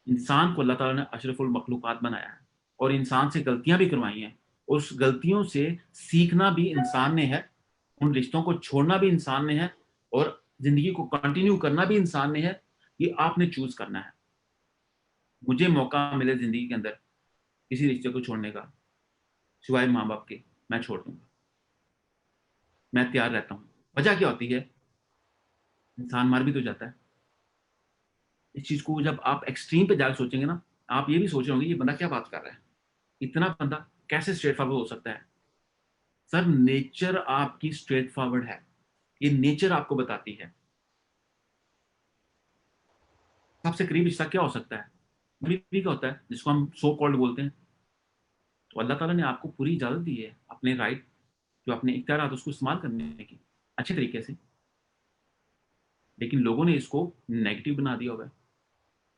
इंसान को अल्लाह ताला ने अशरफुल मखलूकात बनाया है और इंसान से गलतियां भी करवाई हैं। उस गलतियों से सीखना भी इंसान ने है, उन रिश्तों को छोड़ना भी इंसान ने है, और जिंदगी को कंटिन्यू करना भी इंसान ने है। ये आपने चूज करना है। मुझे मौका मिले जिंदगी के अंदर किसी रिश्ते को छोड़ने का, सिवाय माँ बाप के, मैं छोड़ दूंगा। मैं तैयार रहता हूँ। वजह क्या होती है? इंसान मर भी तो जाता है। इस चीज को जब आप एक्सट्रीम पे जाकर सोचेंगे ना, आप ये भी सोच रहे होंगे ये बंदा क्या बात कर रहा है, इतना बंदा कैसे स्ट्रेट फॉरवर्ड हो सकता है। सर, नेचर आपकी स्ट्रेट फॉरवर्ड है। ये नेचर आपको बताती है। सबसे करीब रिश्ता क्या हो सकता है? बीवी का होता है, जिसको हम सो कॉल्ड बोलते हैं। तो अल्लाह ताला ने आपको पूरी इजाजत दी है अपने राइट, जो अपने इख्तियार उसको इस्तेमाल करने की अच्छे तरीके से। लेकिन लोगों ने इसको नेगेटिव बना दिया हुआ है।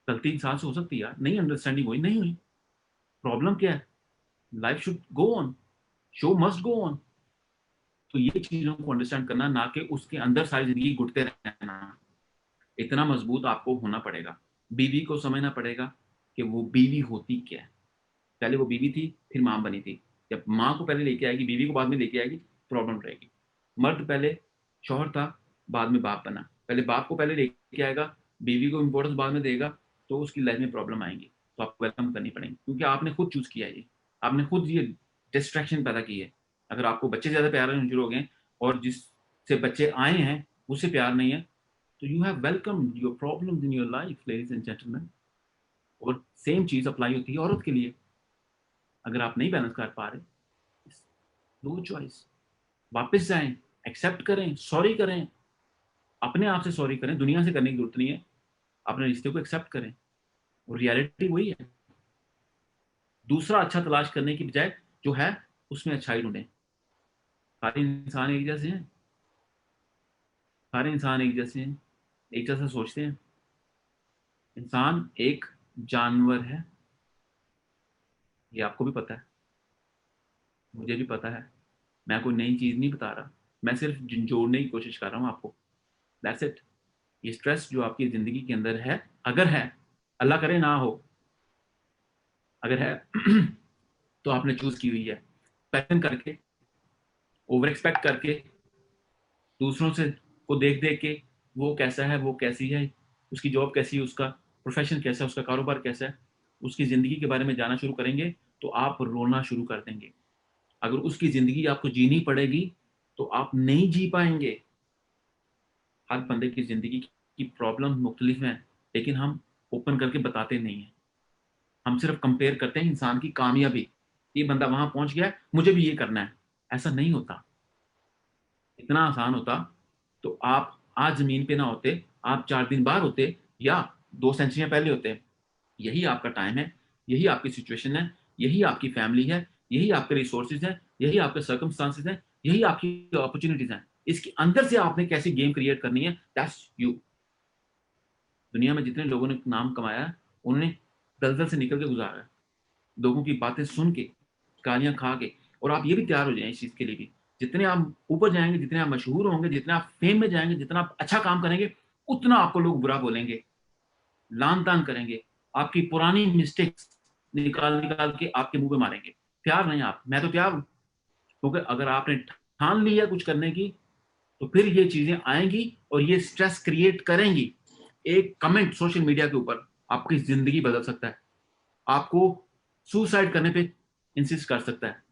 गलती इंसान से हो सकती है यार, नहीं अंडरस्टैंडिंग हुई, नहीं हुई, प्रॉब्लम क्या है? Life should go on, show must go on. तो ये चीजों को अंडरस्टैंड करना, ना कि उसके अंदर सारी जिंदगी घुटते रहना। इतना मजबूत आपको होना पड़ेगा। बीवी को समझना पड़ेगा कि वो बीवी होती क्या है। पहले वो बीवी थी, फिर मां बनी थी। जब मां को पहले लेके आएगी, बीवी को बाद में लेके आएगी, प्रॉब्लम रहेगी। मर्द पहले शौहर था, बाद में बाप बना। पहले बाप को पहले लेके आएगा, बीवी को इंपॉर्टेंस बाद में देगा, तो उसकी लाइफ में प्रॉब्लम आएंगी। तो आपको वेलकम करनी पड़ेगी, क्योंकि आपने खुद चूज किया है ये। आपने खुद ये डिस्ट्रैक्शन पैदा की है। अगर आपको बच्चे ज्यादा प्यार होने शुरू हो गए और जिससे बच्चे आए हैं उससे प्यार नहीं है, तो you have welcome your problems in your life, ladies and gentleman. और सेम चीज अप्लाई होती है औरत के लिए। अगर आप नहीं बैलेंस कर पा रहे, नो चॉइस, वापस जाएं, एक्सेप्ट करें, सॉरी करें, अपने आप से सॉरी करें, दुनिया से करने की जरूरत नहीं है। अपने रिश्ते को एक्सेप्ट करें, और रियलिटी वही है। दूसरा अच्छा तलाश करने की बजाय जो है उसमें अच्छाई ढूंढें। सारे इंसान एक जैसे हैं? सारे इंसान एक जैसे हैं? एक जैसा सोचते हैं? इंसान एक जानवर है, ये आपको भी पता है, मुझे भी पता है। मैं कोई नई चीज नहीं बता रहा, मैं सिर्फ जोड़ने की कोशिश कर रहा हूँ आपको। That's it. ये स्ट्रेस जो आपकी जिंदगी के अंदर है, अगर है, अल्लाह करे ना हो, अगर है तो आपने चूज की हुई है, पैटर्न करके, ओवर एक्सपेक्ट करके, दूसरों से को देख देख के, वो कैसा है, वो कैसी है, उसकी जॉब कैसी है, उसका प्रोफेशन कैसा है, उसका कारोबार कैसा है, उसकी ज़िंदगी के बारे में जानना शुरू करेंगे तो आप रोना शुरू कर देंगे। अगर उसकी ज़िंदगी आपको जीनी पड़ेगी तो आप नहीं जी पाएंगे। हर बंदे की ज़िंदगी की प्रॉब्लम मुख्तलिफ हैं, लेकिन हम ओपन करके बताते नहीं हैं। हम सिर्फ कंपेयर करते हैं इंसान की कामयाबी, ये बंदा वहां पहुंच गया है, मुझे भी ये करना है। ऐसा नहीं होता। इतना आसान होता तो आप आज जमीन पे ना होते, आप 4 दिन बाद होते, या 2 सेंचुरियां पहले होते। यही आपका टाइम है, यही आपकी सिचुएशन है, यही आपकी फैमिली है, यही आपके रिसोर्सेज हैं, यही आपके सर्कमस्टांसेस हैं, यही आपकी अपॉर्चुनिटीज हैं। इसके अंदर से आपने कैसी गेम क्रिएट करनी है, दैट्स यू। दुनिया में जितने लोगों ने नाम कमाया है, उन्होंने दलदल से निकल के गुजारा है, लोगों की बातें सुन के, गालियां खा के। और आप ये भी तैयार हो जाएं इस चीज के लिए भी, जितने आप ऊपर जाएंगे, जितने आप मशहूर होंगे, जितना आप फेम में जाएंगे, जितना आप अच्छा काम करेंगे, उतना आपको लोग बुरा बोलेंगे, लान तान करेंगे, आपकी पुरानी मिस्टेक्स निकाल निकाल के आपके मुंह पे मारेंगे। तैयार नहीं आप? मैं तो तैयार हूं, क्योंकि अगर आपने ठान लिया कुछ करने की, तो फिर ये चीजें आएंगी और ये स्ट्रेस क्रिएट करेंगी। एक कमेंट सोशल मीडिया के ऊपर आपकी जिंदगी बदल सकता है, आपको सुसाइड करने पे इंसिस्ट कर सकता है,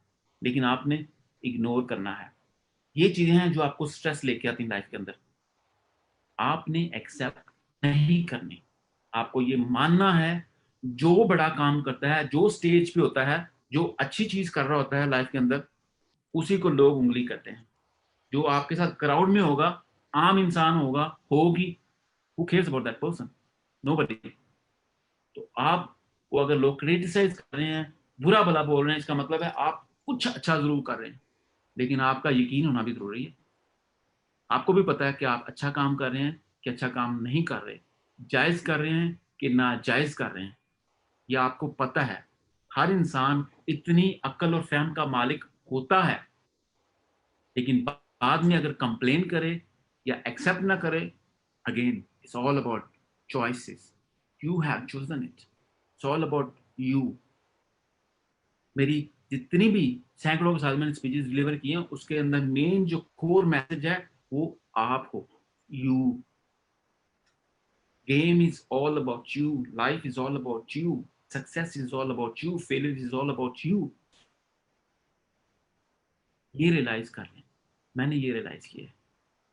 लेकिन आपने इग्नोर करना है। ये चीजें हैं जो आपको स्ट्रेस लेके आती हैं लाइफ के अंदर। आपने एक्सेप्ट नहीं करनी। आपको ये मानना है, जो बड़ा काम करता है, जो स्टेज पे होता है, जो अच्छी चीज कर रहा होता है लाइफ के अंदर, उसी को लोग उंगली करते हैं। जो आपके साथ क्राउड में होगा, आम इंसान होगा, होगी, who cares about that person? Nobody. तो आपको अगर लोग क्रिटिसाइज कर रहे हैं, बुरा भला बोल रहे हैं, इसका मतलब है आप कुछ अच्छा जरूर कर रहे हैं, लेकिन आपका यकीन होना भी जरूरी है। आपको भी पता है कि आप अच्छा काम कर रहे हैं कि अच्छा काम नहीं कर रहे, जायज कर रहे हैं कि नाजायज कर रहे हैं, यह आपको पता है। हर इंसान इतनी अक्ल और फहम का मालिक होता है, लेकिन बाद में अगर कंप्लेन करे या एक्सेप्ट ना करे, again it's all about choices. You have chosen it, it's all about you. मेरी जितनी भी सैकड़ों के साथ मैंने स्पीचेस डिलीवर की हैं, उसके अंदर मेन जो कोर मैसेज है वो आप हो, you. Game is all about you. Life is all about you. Success is all about you. Failure is all about you. ये रियलाइज कर लें। मैंने ये रियलाइज किया है।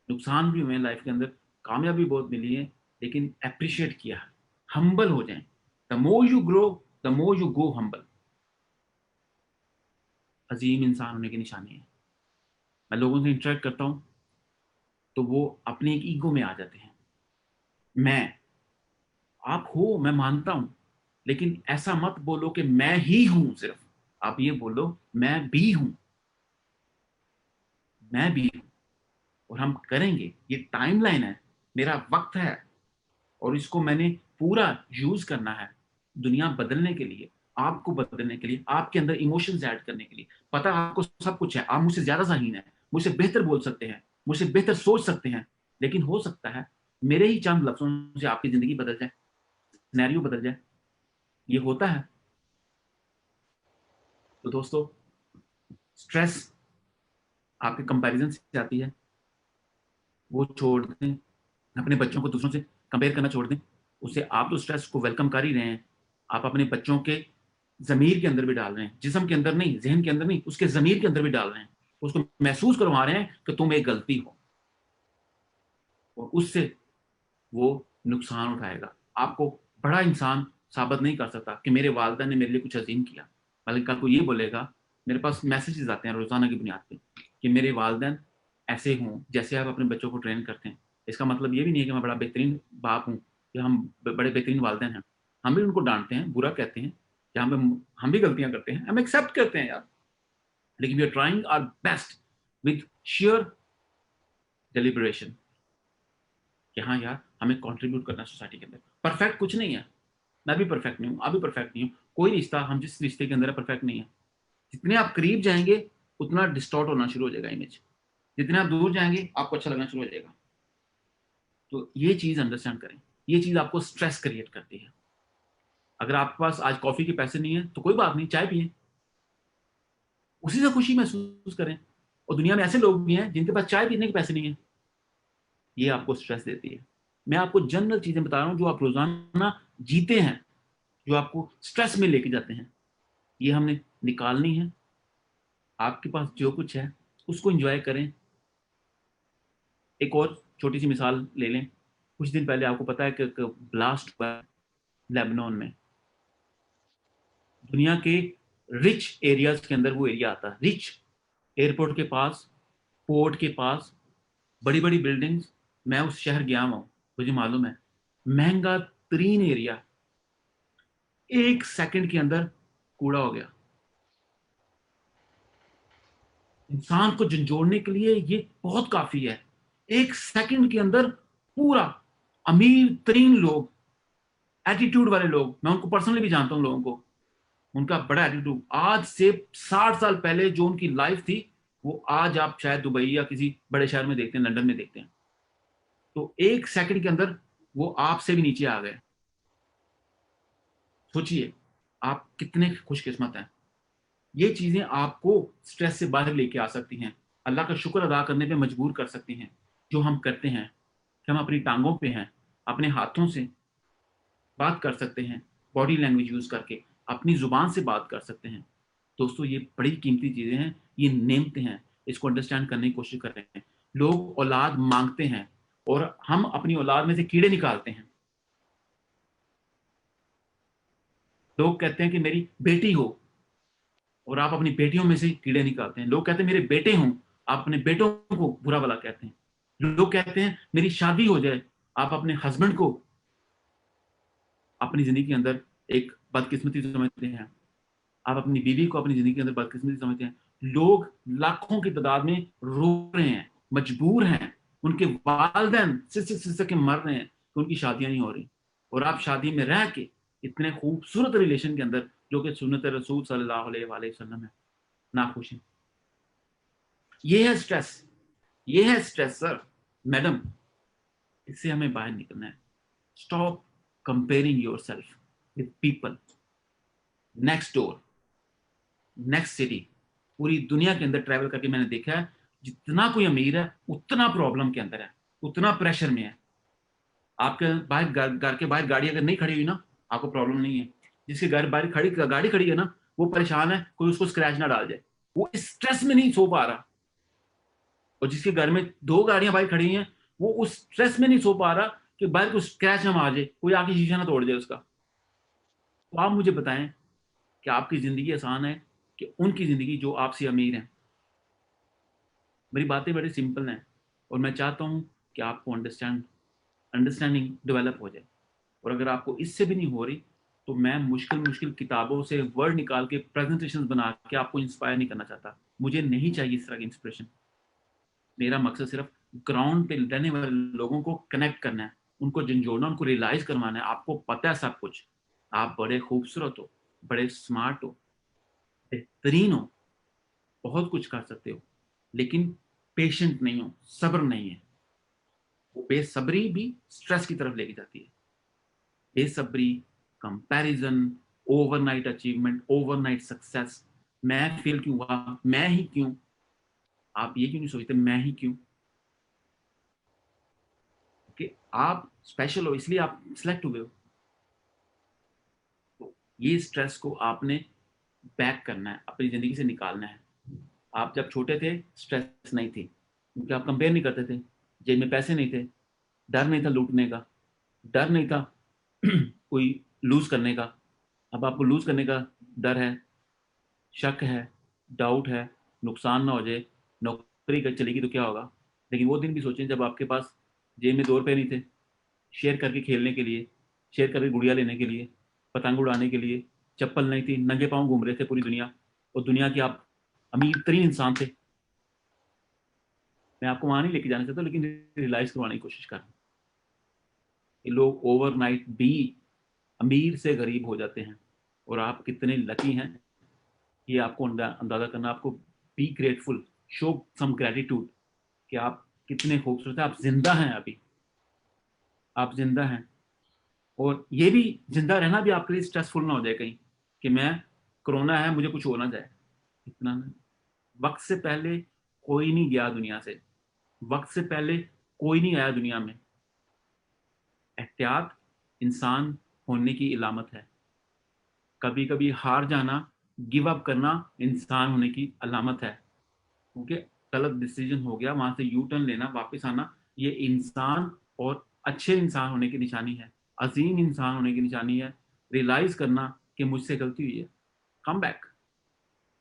नुकसान भी हुए लाइफ के अंदर, कामयाबी बहुत मिली है, लेकिन अप्रिशिएट किया। हम्बल हो जाएं। The more you grow, the more you go humble. अजीम इंसान होने की निशानी है। मैं लोगों से इंटरेक्ट करता हूँ तो वो अपने एक ईगो में आ जाते हैं। मैं, आप हो, मैं मानता हूं, लेकिन ऐसा मत बोलो कि मैं ही हूं सिर्फ। आप ये बोलो मैं भी हूं, मैं भी हूं। और हम करेंगे। ये टाइमलाइन है, मेरा वक्त है, और इसको मैंने पूरा यूज करना है दुनिया बदलने के लिए, आपको बदलने के लिए, आपके अंदर इमोशंस ऐड करने के लिए। पता है आपको सब कुछ है, आप मुझसे ज्यादा ज़हीन है, मुझसे बेहतर बोल सकते हैं, मुझसे बेहतर सोच सकते हैं, लेकिन हो सकता है मेरे ही चंद लफ्जों से आपकी जिंदगी बदल जाए, सिनेरियो बदल जाए। ये होता है। तो दोस्तों, स्ट्रेस आपके कंपैरिजन से आती है, वो छोड़ दें। अपने बच्चों को दूसरों से कंपेयर करना छोड़ दें। उससे आप तो स्ट्रेस को वेलकम कर ही रहे हैं, आप अपने बच्चों के ज़मीर के अंदर भी डाल रहे हैं, जिस्म के अंदर नहीं, जहन के अंदर नहीं, उसके ज़मीर के अंदर भी डाल रहे हैं। उसको महसूस करवा रहे हैं कि तुम एक गलती हो, और उससे वो नुकसान उठाएगा। आपको बड़ा इंसान साबित नहीं कर सकता कि मेरे वालिदा ने मेरे लिए कुछ अजीम किया, बल्कि कल को ये बोलेगा, मेरे पास मैसेजेस आते हैं रोज़ाना की बुनियाद पे कि मेरे वालिदैन ऐसे हों जैसे आप अपने बच्चों को ट्रेन करते हैं। इसका मतलब ये भी नहीं है कि मैं बड़ा बेहतरीन बाप हूँ या हम बड़े बेहतरीन वालिदैन हैं। हम भी उनको डांटते हैं, बुरा कहते हैं, जहाँ पे हम भी गलतियाँ करते हैं, हम एक्सेप्ट करते हैं यार। लेकिन we are trying our best with sheer deliberation कि हाँ यार हमें कंट्रीब्यूट करना है सोसाइटी के अंदर। परफेक्ट कुछ नहीं है, मैं भी परफेक्ट नहीं हूँ, आप भी परफेक्ट नहीं हूँ, कोई रिश्ता हम जिस रिश्ते के अंदर है परफेक्ट नहीं है। जितने आप करीब जाएंगे उतना डिस्टॉर्ट होना शुरू हो जाएगा इमेज, जितने आप दूर जाएंगे आपको अच्छा लगना शुरू हो जाएगा। तो ये चीज अंडरस्टैंड करें, ये चीज आपको स्ट्रेस क्रिएट करती है। अगर आपके पास आज कॉफी के पैसे नहीं है तो कोई बात नहीं, चाय पिए, उसी से खुशी महसूस करें। और दुनिया में ऐसे लोग भी हैं जिनके पास चाय पीने के पैसे नहीं है, ये आपको स्ट्रेस देती है। मैं आपको जनरल चीजें बता रहा हूं जो आप रोजाना जीते हैं, जो आपको स्ट्रेस में लेके जाते हैं, ये हमने निकालनी है। आपके पास जो कुछ है उसको एंजॉय करें। एक और छोटी सी मिसाल ले लें, कुछ दिन पहले आपको पता है कि ब्लास्ट हुआ लेबनान में। दुनिया के रिच एरियाज के अंदर वो एरिया आता है, रिच, एयरपोर्ट के पास, पोर्ट के पास, बड़ी बड़ी बिल्डिंग्स। मैं उस शहर गया हूँ, मुझे मालूम है, महंगा तरीन एरिया, 1 सेकंड के अंदर कूड़ा हो गया। इंसान को झंझोड़ने के लिए ये बहुत काफी है। 1 सेकंड के अंदर पूरा, अमीर तरीन लोग, एटीट्यूड वाले लोग, मैं उनको पर्सनली भी जानता हूँ लोगों को, उनका बड़ा एटीट्यूड, आज से 60 साल पहले जो उनकी लाइफ थी वो आज आप शायद दुबई या किसी बड़े शहर में देखते हैं, लंदन में देखते हैं। तो 1 सेकंड के अंदर वो आपसे भी नीचे आ गए। सोचिए आप कितने खुशकिस्मत हैं। ये चीजें आपको स्ट्रेस से बाहर लेके आ सकती हैं, अल्लाह का शुक्र अदा करने पे मजबूर कर सकती हैं। जो हम करते हैं कि हम अपनी टांगों पे हैं, अपने हाथों से बात कर सकते हैं, बॉडी लैंग्वेज यूज करके अपनी जुबान से बात कर सकते हैं। दोस्तों ये बड़ी कीमती चीजें हैं, ये नेमते हैं, इसको अंडरस्टैंड करने की कोशिश कर रहे हैं। लोग औलाद मांगते हैं और हम अपनी औलाद में से कीड़े निकालते हैं। लोग कहते हैं कि मेरी बेटी हो और आप अपनी बेटियों में से कीड़े निकालते हैं। लोग कहते हैं मेरे बेटे हों, आप अपने बेटों को बुरा भला कहते हैं। लोग कहते हैं मेरी शादी हो जाए, आप अपने हस्बैंड को अपनी जिंदगी के अंदर एक बदकिस्मती समझते हैं, आप अपनी बीवी को अपनी जिंदगी के अंदर बदकिस्मती समझते हैं। लोग लाखों की तादाद में रो रहे हैं, मजबूर हैं, उनके वालिदैन सिसक सिसक के मर रहे हैं कि उनकी शादियां नहीं हो रही, और आप शादी में रह के इतने खूबसूरत रिलेशन के अंदर जो कि सुन्नत रसूल सल्लल्लाहु अलैहि वसल्लम है, नाखुश हैं। ये है स्ट्रेस, ये है स्ट्रेस सर, मैडम, इससे हमें बाहर निकलना है। Stop comparing your self with people next door, next city. पूरी दुनिया के अंदर ट्रैवल करके मैंने देखा है, जितना कोई अमीर है उतना प्रॉब्लम के अंदर है, उतना प्रेशर में है। आपके बाहर घर के बाहर गाड़ी अगर नहीं खड़ी हुई ना, आपको प्रॉब्लम नहीं है। जिसके घर बाहर खड़ी गाड़ी खड़ी है ना, वो परेशान है कोई उसको स्क्रैच ना डाल जाए, वो स्ट्रेस में नहीं सो पा रहा। और जिसके घर में 2 गाड़ियां बाहर खड़ी हैं, वो उस स्ट्रेस में नहीं सो पा रहा कि बाहर को स्क्रैच ना मार जाए, कोई आके शीशा ना तोड़ जाए उसका। तो आप मुझे बताएं कि आपकी जिंदगी आसान है कि उनकी जिंदगी जो आपसे अमीर है। मेरी बातें बड़ी सिंपल हैं और मैं चाहता हूं कि आपको अंडरस्टैंडिंग डेवलप हो जाए। और अगर आपको इससे भी नहीं हो रही तो मैं मुश्किल मुश्किल किताबों से वर्ड निकाल के प्रेजेंटेशन बना के आपको इंस्पायर नहीं करना चाहता। मुझे नहीं चाहिए इस तरह की इंस्पिरेशन। मेरा मकसद सिर्फ ग्राउंड पे रहने वाले लोगों को कनेक्ट करना है, उनको झंझोड़ना, उनको रियलाइज करवाना है। आपको पता है सब कुछ, आप बड़े खूबसूरत हो, बड़े स्मार्ट हो, बेहतरीन हो, बहुत कुछ कर सकते हो, लेकिन पेशेंट नहीं हो, सब्र नहीं है। वो बेसब्री भी स्ट्रेस की तरफ लेके जाती है। बेसब्री, comparison, overnight achievement, overnight success. मैं फेल क्यों हुआ, मैं ही क्यों? आप ये क्यों नहीं सोचते मैं ही क्यों? कि आप स्पेशल हो इसलिए आप सिलेक्ट हुए हो। तो ये स्ट्रेस को आपने बैक करना है, अपनी जिंदगी से निकालना है। आप जब छोटे थे स्ट्रेस नहीं थी क्योंकि आप कंपेयर नहीं करते थे, जेब में पैसे नहीं थे, डर नहीं था लूटने का, डर नहीं था कोई लूज करने का। अब आपको लूज करने का डर है, शक है, डाउट है, नुकसान ना हो जाए, नौकरी कर चलेगी तो क्या होगा। लेकिन वो दिन भी सोचें जब आपके पास जेब में 2 रुपए नहीं थे शेयर करके खेलने के लिए, शेयर करके गुड़िया लेने के लिए, पतंग उड़ाने के लिए, चप्पल नहीं थी, नंगे पाँव घूम रहे थे पूरी दुनिया, और दुनिया की आप अमीर तरीन इंसान थे। मैं आपको वहां नहीं लेके जाना चाहता, लेकिन रियलाइज करवाने की कोशिश कर रहा हूँ कि लोग ओवरनाइट भी अमीर से गरीब हो जाते हैं। और आप कितने लकी हैं, ये आपको अंदाजा करना। आपको be grateful, show some gratitude कि आप कितने खूबसूरत हैं, आप जिंदा हैं अभी, आप जिंदा हैं। और ये भी जिंदा रहना भी आपके लिए स्ट्रेसफुल ना हो जाए कहीं कि मैं, कोरोना है मुझे कुछ हो ना जाए। इतना नहीं। वक्त से पहले कोई नहीं गया दुनिया से, वक्त से पहले कोई नहीं आया दुनिया में। एहतियात इंसान होने की इलामत है। कभी कभी हार जाना, गिव अप करना इंसान होने की अलामत है। क्योंकि गलत डिसीजन हो गया, वहां से यू टर्न लेना, वापस आना, ये इंसान और अच्छे इंसान होने की निशानी है, अजीम इंसान होने की निशानी है। रियलाइज करना कि मुझसे गलती हुई है, come back,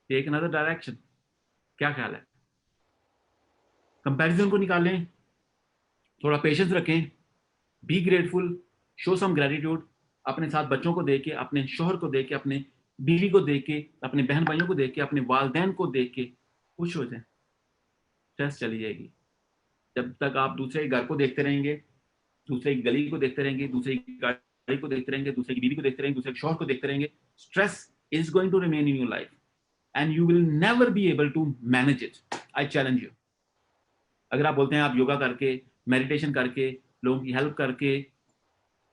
take another direction. क्या ख्याल है? कंपैरिजन को निकालें, थोड़ा पेशेंस रखें, be grateful, show some gratitude. अपने साथ बच्चों को देख के, अपने शोहर को देख के, अपने बीवी को देख के, अपने बहन भाइयों को देख के, अपने वालदेन को देख के खुश हो जाए, स्ट्रेस चली जाएगी। जब तक आप दूसरे के घर को देखते रहेंगे, दूसरे की गली को देखते रहेंगे, दूसरे की गाड़ी को देखते रहेंगे, दूसरे की बीवी को देखते रहेंगे, दूसरे के शौहर को देखते रहेंगे, stress is going to remain in your life and you will never be able to manage it. I challenge you. अगर आप बोलते हैं आप योगा करके, मेडिटेशन करके, लोगों की हेल्प करके,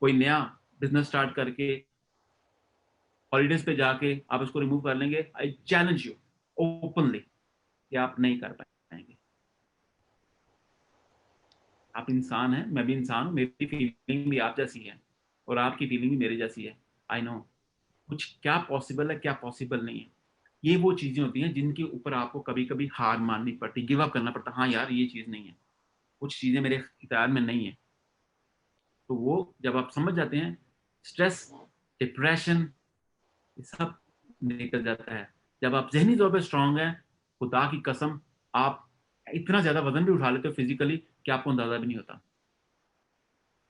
कोई नया बिजनेस स्टार्ट करके, हॉलीडेज पे जाके आप इसको रिमूव कर लेंगे, आई चैलेंज यू ओपनली कि आप नहीं कर पाएंगे। आप इंसान हैं, मैं भी इंसान हूं, मेरी फीलिंग भी आप जैसी है और आपकी फीलिंग भी मेरे जैसी है। आई नो कुछ क्या पॉसिबल है, क्या पॉसिबल नहीं है। ये वो चीजें होती हैं जिनके ऊपर आपको कभी कभी हार माननी पड़ती, गिव अप करना पड़ता। हाँ यार, ये चीज नहीं है, कुछ चीजें मेरे इख्तियार में नहीं है। तो वो जब आप समझ जाते हैं, स्ट्रेस, डिप्रेशन, ये सब निकल जाता है। जब आप जहनी तौर पे स्ट्रांग हैं, खुदा की कसम, आप इतना ज्यादा वजन भी उठा लेते हो फिजिकली कि आपको अंदाजा भी नहीं होता।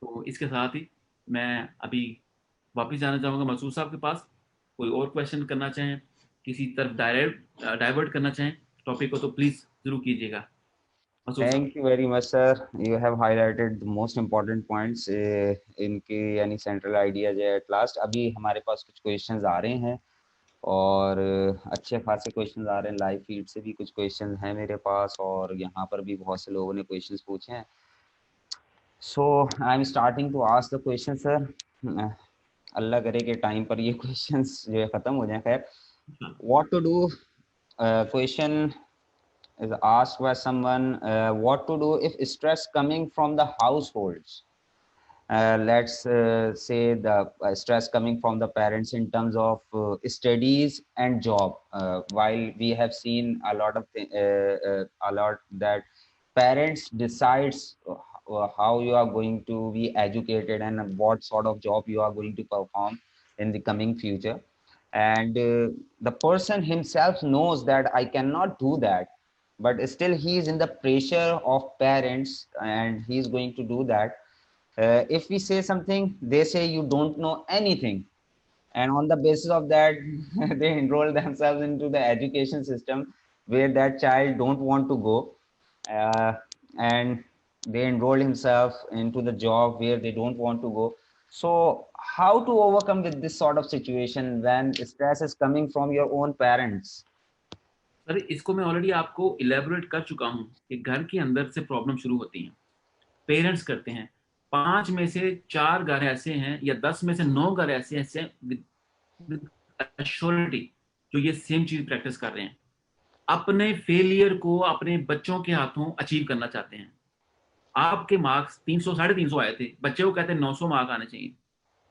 तो इसके साथ ही मैं अभी वापस जाना चाहूंगा मसूद साहब के पास। कोई और क्वेश्चन करना चाहें, किसी तरफ डायरेक्ट डाइवर्ट करना चाहें टॉपिक को, तो प्लीज जरूर कीजिएगा मसूद साहब। Thank you very much, sir. You have highlighted the most important points इनके यानी सेंट्रल आइडियाज है एट लास्ट। अभी हमारे पास कुछ क्वेश्चंस आ रहे हैं और अच्छे खासे क्वेश्चंस आ रहे हैं। लाइव फीड से भी कुछ क्वेश्चंस हैं मेरे पास और यहाँ पर भी बहुत से लोगों ने क्वेश्चंस पूछे हैं। So I am starting to ask the question sir. Allah करे कि टाइम पर ये क्वेश्चंस जो है ख़त्म हो जाए। खैर, what to do, question is asked by someone, what to do if stress coming from the households. Let's say the stress coming from the parents in terms of studies and job. While we have seen a lot of a lot that parents decides how you are going to be educated and what sort of job you are going to perform in the coming future, and the person himself knows that I cannot do that, but still he is in the pressure of parents and he is going to do that. If we say something, they say you don't know anything, and on the basis of that they enroll themselves into the education system where that child don't want to go, uh, and they enroll himself into the job where they don't want to go. So how to overcome with this sort of situation when stress is coming from your own parents? Sir इसको मैं already आपको elaborate कर चुका हूँ कि घर के अंदर से प्रॉब्लम शुरू होती हैं, पेरेंट्स करते हैं। 5 में से 4 घर ऐसे हैं या 10 में से 9 घर ऐसे ऐसे विद एश्योरिटी जो ये सेम चीज प्रैक्टिस कर रहे हैं। अपने फेलियर को अपने बच्चों के हाथों अचीव करना चाहते हैं। आपके मार्क्स 300 350 आए थे, बच्चे को कहते हैं 900 मार्क आने चाहिए।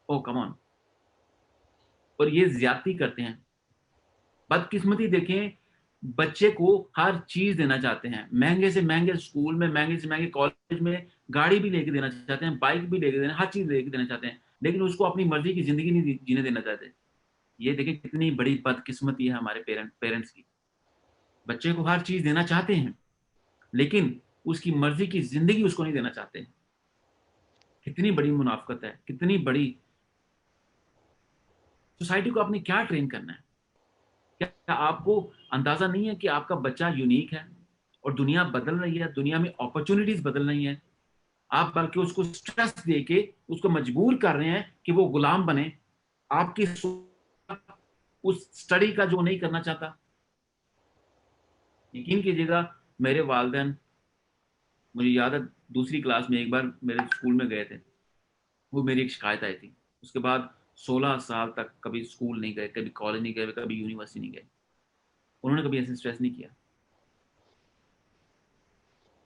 ओ कम ऑन। और ये ज्यादती करते हैं। बदकिस्मती देखें, बच्चे को हर चीज देना चाहते हैं, महंगे से महंगे स्कूल में, महंगे से महंगे कॉलेज में, गाड़ी भी लेके देना चाहते हैं, बाइक भी लेके देना, हर चीज लेके देना चाहते हैं, लेकिन उसको अपनी मर्जी की जिंदगी नहीं जीने देना चाहते। ये देखिए कितनी बड़ी बदकिस्मती है हमारे पेरेंट्स की। बच्चे को हर चीज देना चाहते हैं लेकिन उसकी मर्जी की जिंदगी उसको नहीं देना चाहते। कितनी बड़ी मुनाफकत है, कितनी बड़ी। सोसाइटी को आपने क्या ट्रेन करना है क्या आपको अंदाजा नहीं है कि आपका बच्चा यूनिक है और दुनिया बदल रही है, दुनिया में अपॉर्चुनिटीज बदल रही हैं। आप बल्कि उसको स्ट्रेस देके उसको मजबूर कर रहे हैं कि वो गुलाम बने आपकी उस स्टडी का जो नहीं करना चाहता। यकीन कीजिएगा, मेरे वालिदैन, मुझे याद है दूसरी क्लास में एक बार मेरे स्कूल में गए थे, वो मेरी एक शिकायत आई थी। उसके बाद 16 साल तक कभी स्कूल नहीं गए, कभी कॉलेज नहीं गए, कभी यूनिवर्सिटी नहीं गए। उन्होंने कभी ऐसे स्ट्रेस नहीं किया।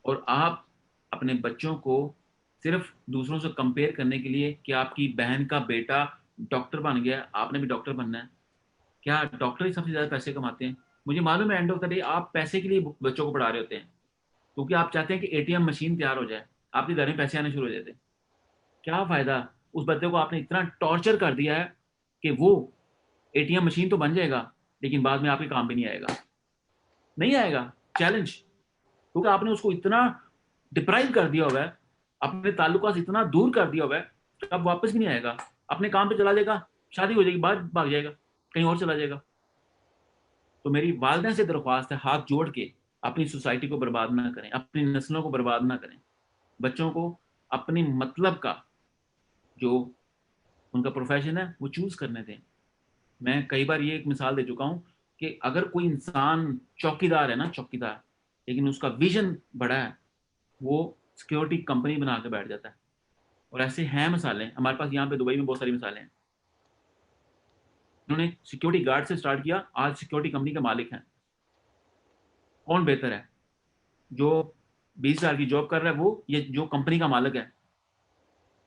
और आप अपने बच्चों को सिर्फ दूसरों से कंपेयर करने के लिए कि आपकी बहन का बेटा डॉक्टर बन गया, आपने भी डॉक्टर बनना है, क्या डॉक्टर ही सबसे ज्यादा पैसे कमाते हैं? मुझे मालूम है एंड ऑफ द डे आप पैसे के लिए बच्चों को पढ़ा रहे होते हैं, क्योंकि आप चाहते हैं कि एटीएम मशीन तैयार हो जाए, आपके घर में पैसे आने शुरू हो जाते हैं। क्या फायदा? उस बच्चे को आपने इतना टॉर्चर कर दिया है कि वो एटीएम मशीन तो बन जाएगा, लेकिन बाद में आपके काम भी नहीं आएगा। नहीं आएगा, चैलेंज। क्योंकि आपने उसको इतना डिप्राइव कर दिया हुआ है, अपने ताल्लुका से इतना दूर कर दिया हुआ है कि अब वापस भी नहीं आएगा। अपने काम पे चला जाएगा, शादी हो जाएगी, बाहर भाग जाएगा, कहीं और चला जाएगा। तो मेरी वालदा से दरख्वास्त है, हाथ जोड़ के, अपनी सोसाइटी को बर्बाद ना करें, अपनी नस्लों को बर्बाद ना करें। बच्चों को अपनी मतलब का जो उनका प्रोफेशन है वो चूज करने दें। मैं कई बार ये एक मिसाल दे चुका हूं कि अगर कोई इंसान चौकीदार है ना, चौकीदार, लेकिन उसका विजन बड़ा है, वो सिक्योरिटी कंपनी बना के बैठ जाता है। और ऐसे हैं मिसालें हमारे पास यहाँ पे दुबई में बहुत सारी मिसालें हैं। उन्होंने सिक्योरिटी गार्ड से स्टार्ट किया, आज सिक्योरिटी कंपनी के मालिक हैं। कौन बेहतर है, जो 20,000 की जॉब कर रहा है वो, ये जो कंपनी का मालिक है?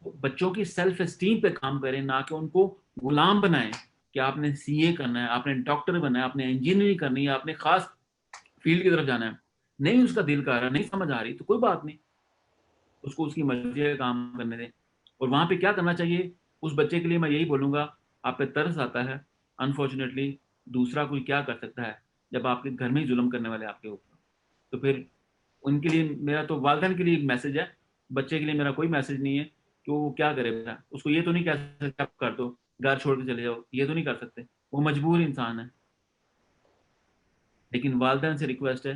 तो बच्चों की सेल्फ एस्टीम पे काम करें, ना कि उनको गुलाम बनाएं कि आपने सीए करना है, आपने डॉक्टर बनना है, आपने इंजीनियरिंग करनी है, आपने खास फील्ड की तरफ जाना है। नहीं उसका दिल कर रहा, नहीं समझ आ रही, तो कोई बात नहीं, उसको उसकी मर्जी का काम करने दें। और वहां पे क्या करना चाहिए उस बच्चे के लिए, मैं यही बोलूंगा, आप पे तरस आता है, अनफॉर्चुनेटली दूसरा कोई क्या कर सकता है जब आपके घर में ही जुल्म करने वाले आपके ऊपर। तो फिर उनके लिए मेरा, तो वालिदैन के लिए मैसेज है, बच्चे के लिए मेरा कोई मैसेज नहीं है कि वो क्या करे बेटा। उसको ये तो नहीं कह सकते आप कर दो, घर छोड़ के चले जाओ, ये तो नहीं कर सकते, वो मजबूर इंसान है। लेकिन वालिदैन से रिक्वेस्ट है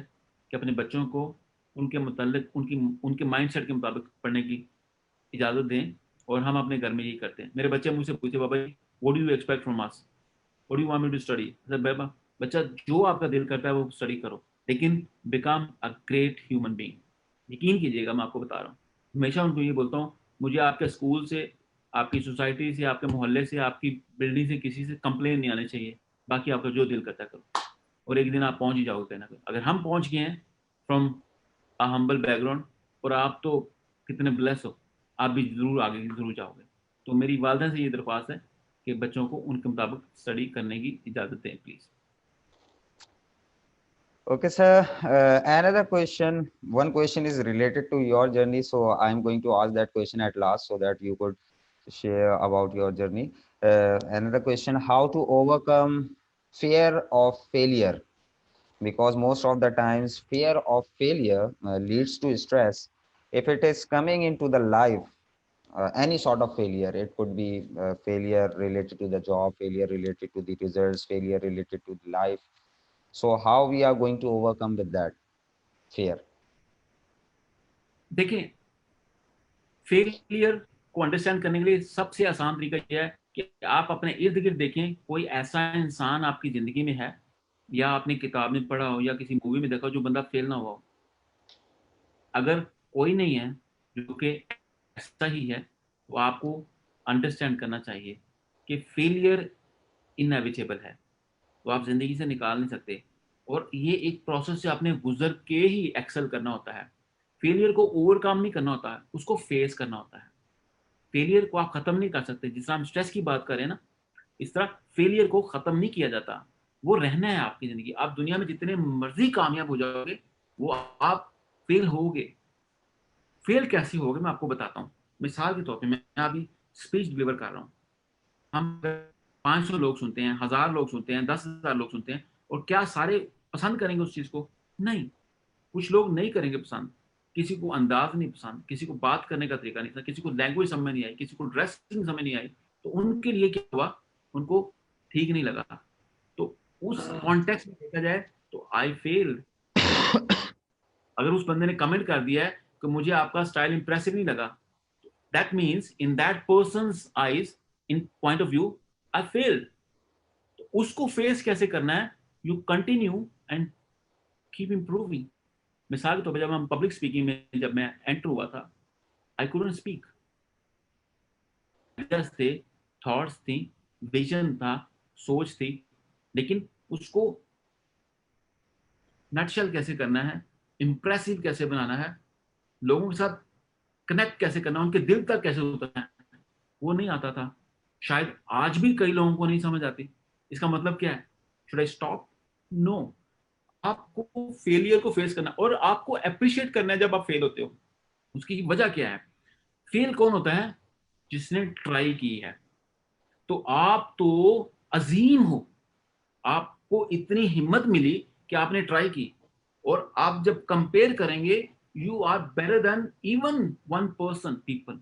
कि अपने बच्चों को उनके मुतल्लिक, उनकी उनके माइंडसेट के मुताबिक पढ़ने की इजाज़त दें। और हम अपने घर में यही करते हैं। मेरे बच्चे मुझसे पूछते, बाबा जी what do you expect from us, what do you want me to study? बाबा, बच्चा जो आपका दिल करता है वो स्टडी करो, लेकिन become a great human being. यकीन कीजिएगा, मैं आपको बता रहा हूँ, हमेशा उनको ये बोलता हूँ, मुझे आपके स्कूल से, आपकी सोसाइटी से, आपके मोहल्ले से, आपकी बिल्डिंग से किसी से कंप्लेन नहीं आने चाहिए। बाकी आपका जो दिल करता है करो, और एक दिन आप पहुंच ही जाओगे कहीं ना कहीं। अगर हम पहुंच गए हैं फ्रॉम अ हम्बल बैकग्राउंड, और आप तो कितने ब्लेस हो, आप भी जरूर आगे जरूर जाओगे। तो मेरी वालदा से ये दरख्वास्त है कि बच्चों को उनके मुताबिक स्टडी करने की इजाज़त दें please. Okay, sir. Another question. One question is related to your journey, so I'm going to ask that question at last so that you could share about your journey. Another question: how to overcome fear of failure? Because most of the times, fear of failure leads to stress. If it is coming into the life, any sort of failure, it could be failure related to the job, failure related to the results, failure related to the life. So how we are going to overcome with that fear? देखें, failure को understand करने के लिए सबसे आसान तरीका यह है कि आप अपने इर्द गिर्द देखें, कोई ऐसा इंसान आपकी ज़िंदगी में है, या आपने किताब में पढ़ा हो या किसी मूवी में देखा हो, जो बंदा फेल ना हुआ हो। अगर कोई नहीं है जो कि ऐसा ही है, तो आपको अंडरस्टैंड करना चाहिए कि फेलियर इनएविटेबल है, तो आप ज़िंदगी से निकाल नहीं सकते। और ये एक प्रोसेस से आपने गुजर के ही एक्सेल करना होता है। फेलियर को ओवरकम नहीं करना होता है, उसको फेस करना होता है। फेलियर को आप ख़त्म नहीं कर सकते। जिस तरह हम स्ट्रेस की बात करें ना, इस तरह फेलियर को ख़त्म नहीं किया जाता, वो रहना है आपकी ज़िंदगी। आप दुनिया में जितने मर्जी कामयाब हो जाओगे, वो आप फेल होगे। फेल कैसे होगे मैं आपको बताता हूँ। मिसाल के तौर पे मैं अभी स्पीच डिलीवर कर रहा हूँ, हम 500 लोग सुनते हैं, 1000 लोग सुनते हैं, 10,000 लोग सुनते हैं, और क्या सारे पसंद करेंगे उस चीज़ को? नहीं, कुछ लोग नहीं करेंगे पसंद। किसी को अंदाज नहीं पसंद, किसी को बात करने का तरीका नहीं था, किसी को लैंग्वेज समझ में नहीं आई, किसी को ड्रेसिंग समझ नहीं आई, तो उनके लिए क्या हुआ, उनको ठीक नहीं लगा। तो उस कॉन्टेक्स्ट में देखा जाए तो आई फेल्ड। अगर उस बंदे ने कमेंट कर दिया है कि मुझे आपका स्टाइल इंप्रेसिव नहीं लगा, that means in that persons eyes, in point of view, I failed. तो उसको फेस कैसे करना है? You continue and keep improving. मिसाल के तौर पर जब हम पब्लिक स्पीकिंग में, जब मैं एंटर हुआ था, आई कुडंट स्पीक। थे, थॉट्स थी, विजन था, सोच थी, लेकिन उसको नटशल कैसे करना है, इंप्रेसिव कैसे बनाना है, लोगों के साथ कनेक्ट कैसे करना, उनके दिल तक कैसे उतरना है, वो नहीं आता था। शायद आज भी कई लोगों को नहीं समझ आती। इसका मतलब क्या है? Should I stop? नो। आपको फेलियर को फेस करना और आपको अप्रिशिएट करना है जब आप फेल होते हो। उसकी वजह क्या है? फेल कौन होता है? जिसने ट्राई की है। तो आप तो अजीम हो, आपको इतनी हिम्मत मिली कि आपने ट्राई की, और आप जब कंपेयर करेंगे, you are better than even 1% people.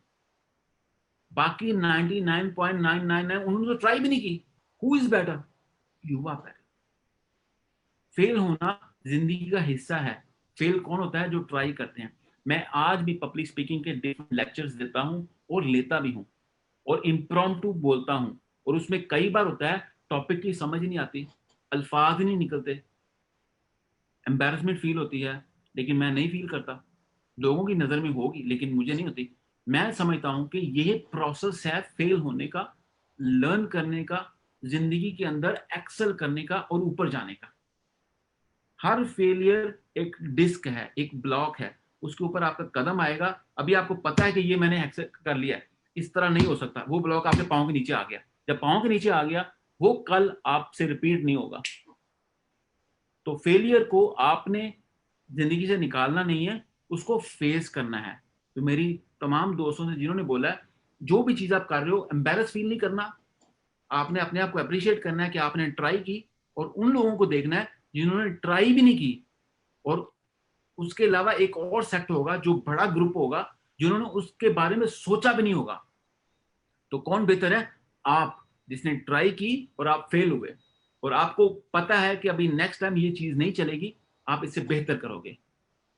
बाकी 99.999 उन्होंने तो ट्राई भी नहीं की। Who is better? You are better. Fail होना जिंदगी का हिस्सा है। फेल कौन होता है? जो ट्राई करते हैं। मैं आज भी पब्लिक स्पीकिंग के डिफरेंट लेक्चर्स देता हूं और लेता भी हूं, और इम्प्रॉम्प्टू बोलता हूं, और उसमें कई बार होता है टॉपिक की समझ ही नहीं आती, अल्फाज ही नहीं निकलते, एम्बैरेसमेंट फील होती है, लेकिन मैं नहीं फील करता। लोगों की नज़र में होगी लेकिन मुझे नहीं होती। मैं समझता हूं कि यह प्रोसेस है फेल होने का, लर्न करने का, जिंदगी के अंदर एक्सेल करने का और ऊपर जाने का। हर फेलियर एक डिस्क है, एक ब्लॉक है, उसके ऊपर आपका कदम आएगा। अभी आपको पता है कि ये मैंने एक्सेप्ट कर लिया है, इस तरह नहीं हो सकता। वो ब्लॉक आपके पाँव के नीचे आ गया। जब पाँव के नीचे आ गया, वो कल आपसे रिपीट नहीं होगा। तो फेलियर को आपने जिंदगी से निकालना नहीं है, उसको फेस करना है। तो मेरी तमाम दोस्तों ने जिन्होंने बोला है, जो भी चीज आप कर रहे हो, एम्बेरस फील नहीं करना। आपने अपने आप को अप्रिशिएट करना है कि आपने ट्राई की, और उन लोगों को देखना है जिन्होंने ट्राई भी नहीं की, और उसके अलावा एक और सेक्ट होगा जो बड़ा ग्रुप होगा जिन्होंने उसके बारे में सोचा भी नहीं होगा। तो कौन बेहतर है? आप, जिसने ट्राई की और आप फेल हुए, और आपको पता है कि अभी नेक्स्ट टाइम ये चीज नहीं चलेगी, आप इससे बेहतर करोगे,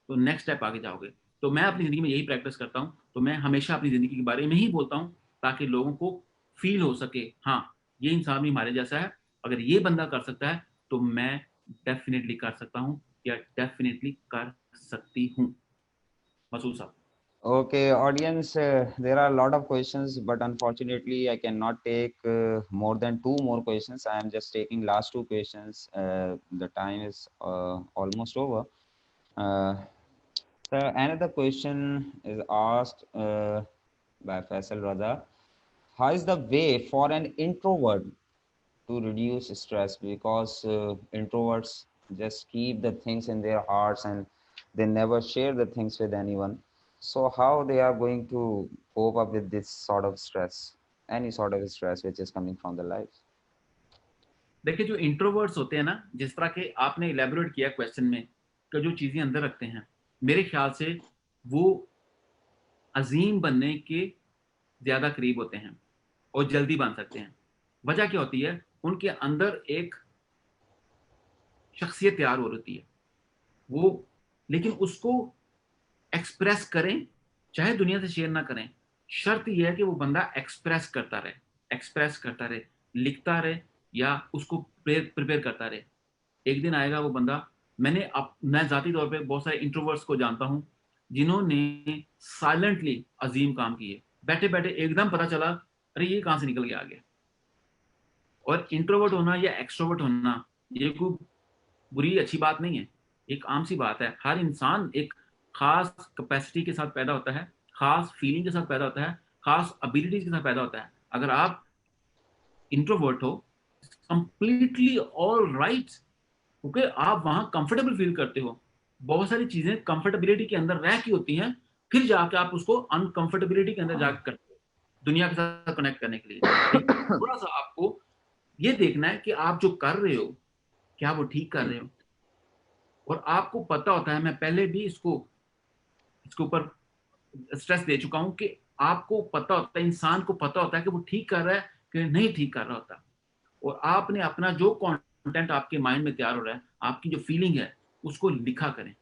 तो नेक्स्ट स्टेप आगे जाओगे। तो मैं अपनी जिंदगी में यही प्रैक्टिस करता हूं। तो मैं हमेशा अपनी जिंदगी के बारे में ही बोलता हूं, ताकि लोगों को फील हो सके, हाँ, ये इंसान भी हमारे जैसा है। अगर ये बंदा कर सकता है तो मैं डेफिनेटली कर सकता हूं, या डेफिनेटली कर सकती हूं। मसूद साहब। Okay, audience, there are a lot of questions, but unfortunately, I cannot take more than two more questions. I am just taking last two questions. The time is almost over. Uh, so another question is asked by Faisal Raza. How is the way for an introvert to reduce stress? Because introverts just keep the things in their hearts and they never share the things with anyone. So how they are going to cope up with this sort of stress, any sort of stress which is coming from the life? देखिए, जो introverts होते हैं ना, जिस तरह के आपने elaborate किया क्वेश्चन में, कि जो चीजें अंदर रखते हैं, मेरे ख्याल से वो अजीम बनने के ज्यादा करीब होते हैं और जल्दी बन सकते हैं। वजह क्या होती है? उनके अंदर एक शख्सियत तैयार हो रही है वो, लेकिन उसको एक्सप्रेस करें, चाहे दुनिया से शेयर ना करें। शर्त यह है कि वो बंदा एक्सप्रेस करता रहे, एक्सप्रेस करता रहे, लिखता रहे, या उसको प्रिपेयर करता रहे। एक दिन आएगा वो बंदा। मैं जाती तौर पे बहुत सारे इंट्रोवर्ट्स को जानता हूं जिन्होंने साइलेंटली अजीम काम किए, बैठे बैठे एकदम पता चला, अरे ये कहां से निकल के आ गया। और इंट्रोवर्ट होना या एक्सट्रोवर्ट होना, ये कोई बुरी अच्छी बात नहीं है, एक आम सी बात है। हर इंसान एक खास कैपेसिटी के साथ पैदा होता है, खास फीलिंग के साथ पैदा होता है, खास एबिलिटीज के साथ पैदा होता है। अगर आप इंट्रोवर्ट हो, कंप्लीटली ऑल राइट, क्योंकि आप वहां कंफर्टेबल फील करते हो। बहुत सारी चीजें कंफर्टेबिलिटी के अंदर रह की होती हैं, फिर जाके आप उसको अनकंफर्टेबिलिटी के अंदर जाकर करते हो, दुनिया के साथ कनेक्ट करने के लिए। लेकिन थोड़ा सा आपको ये देखना है कि आप जो कर रहे हो, क्या वो ठीक कर रहे हो। और आपको पता होता है, मैं पहले भी इसके ऊपर स्ट्रेस दे चुका हूं, कि आपको पता होता है, इंसान को पता होता है कि वो ठीक कर रहा है कि नहीं ठीक कर रहा होता। और आपने अपना जो कंटेंट आपके माइंड में तैयार हो रहा है, आपकी जो फीलिंग है उसको लिखा करें,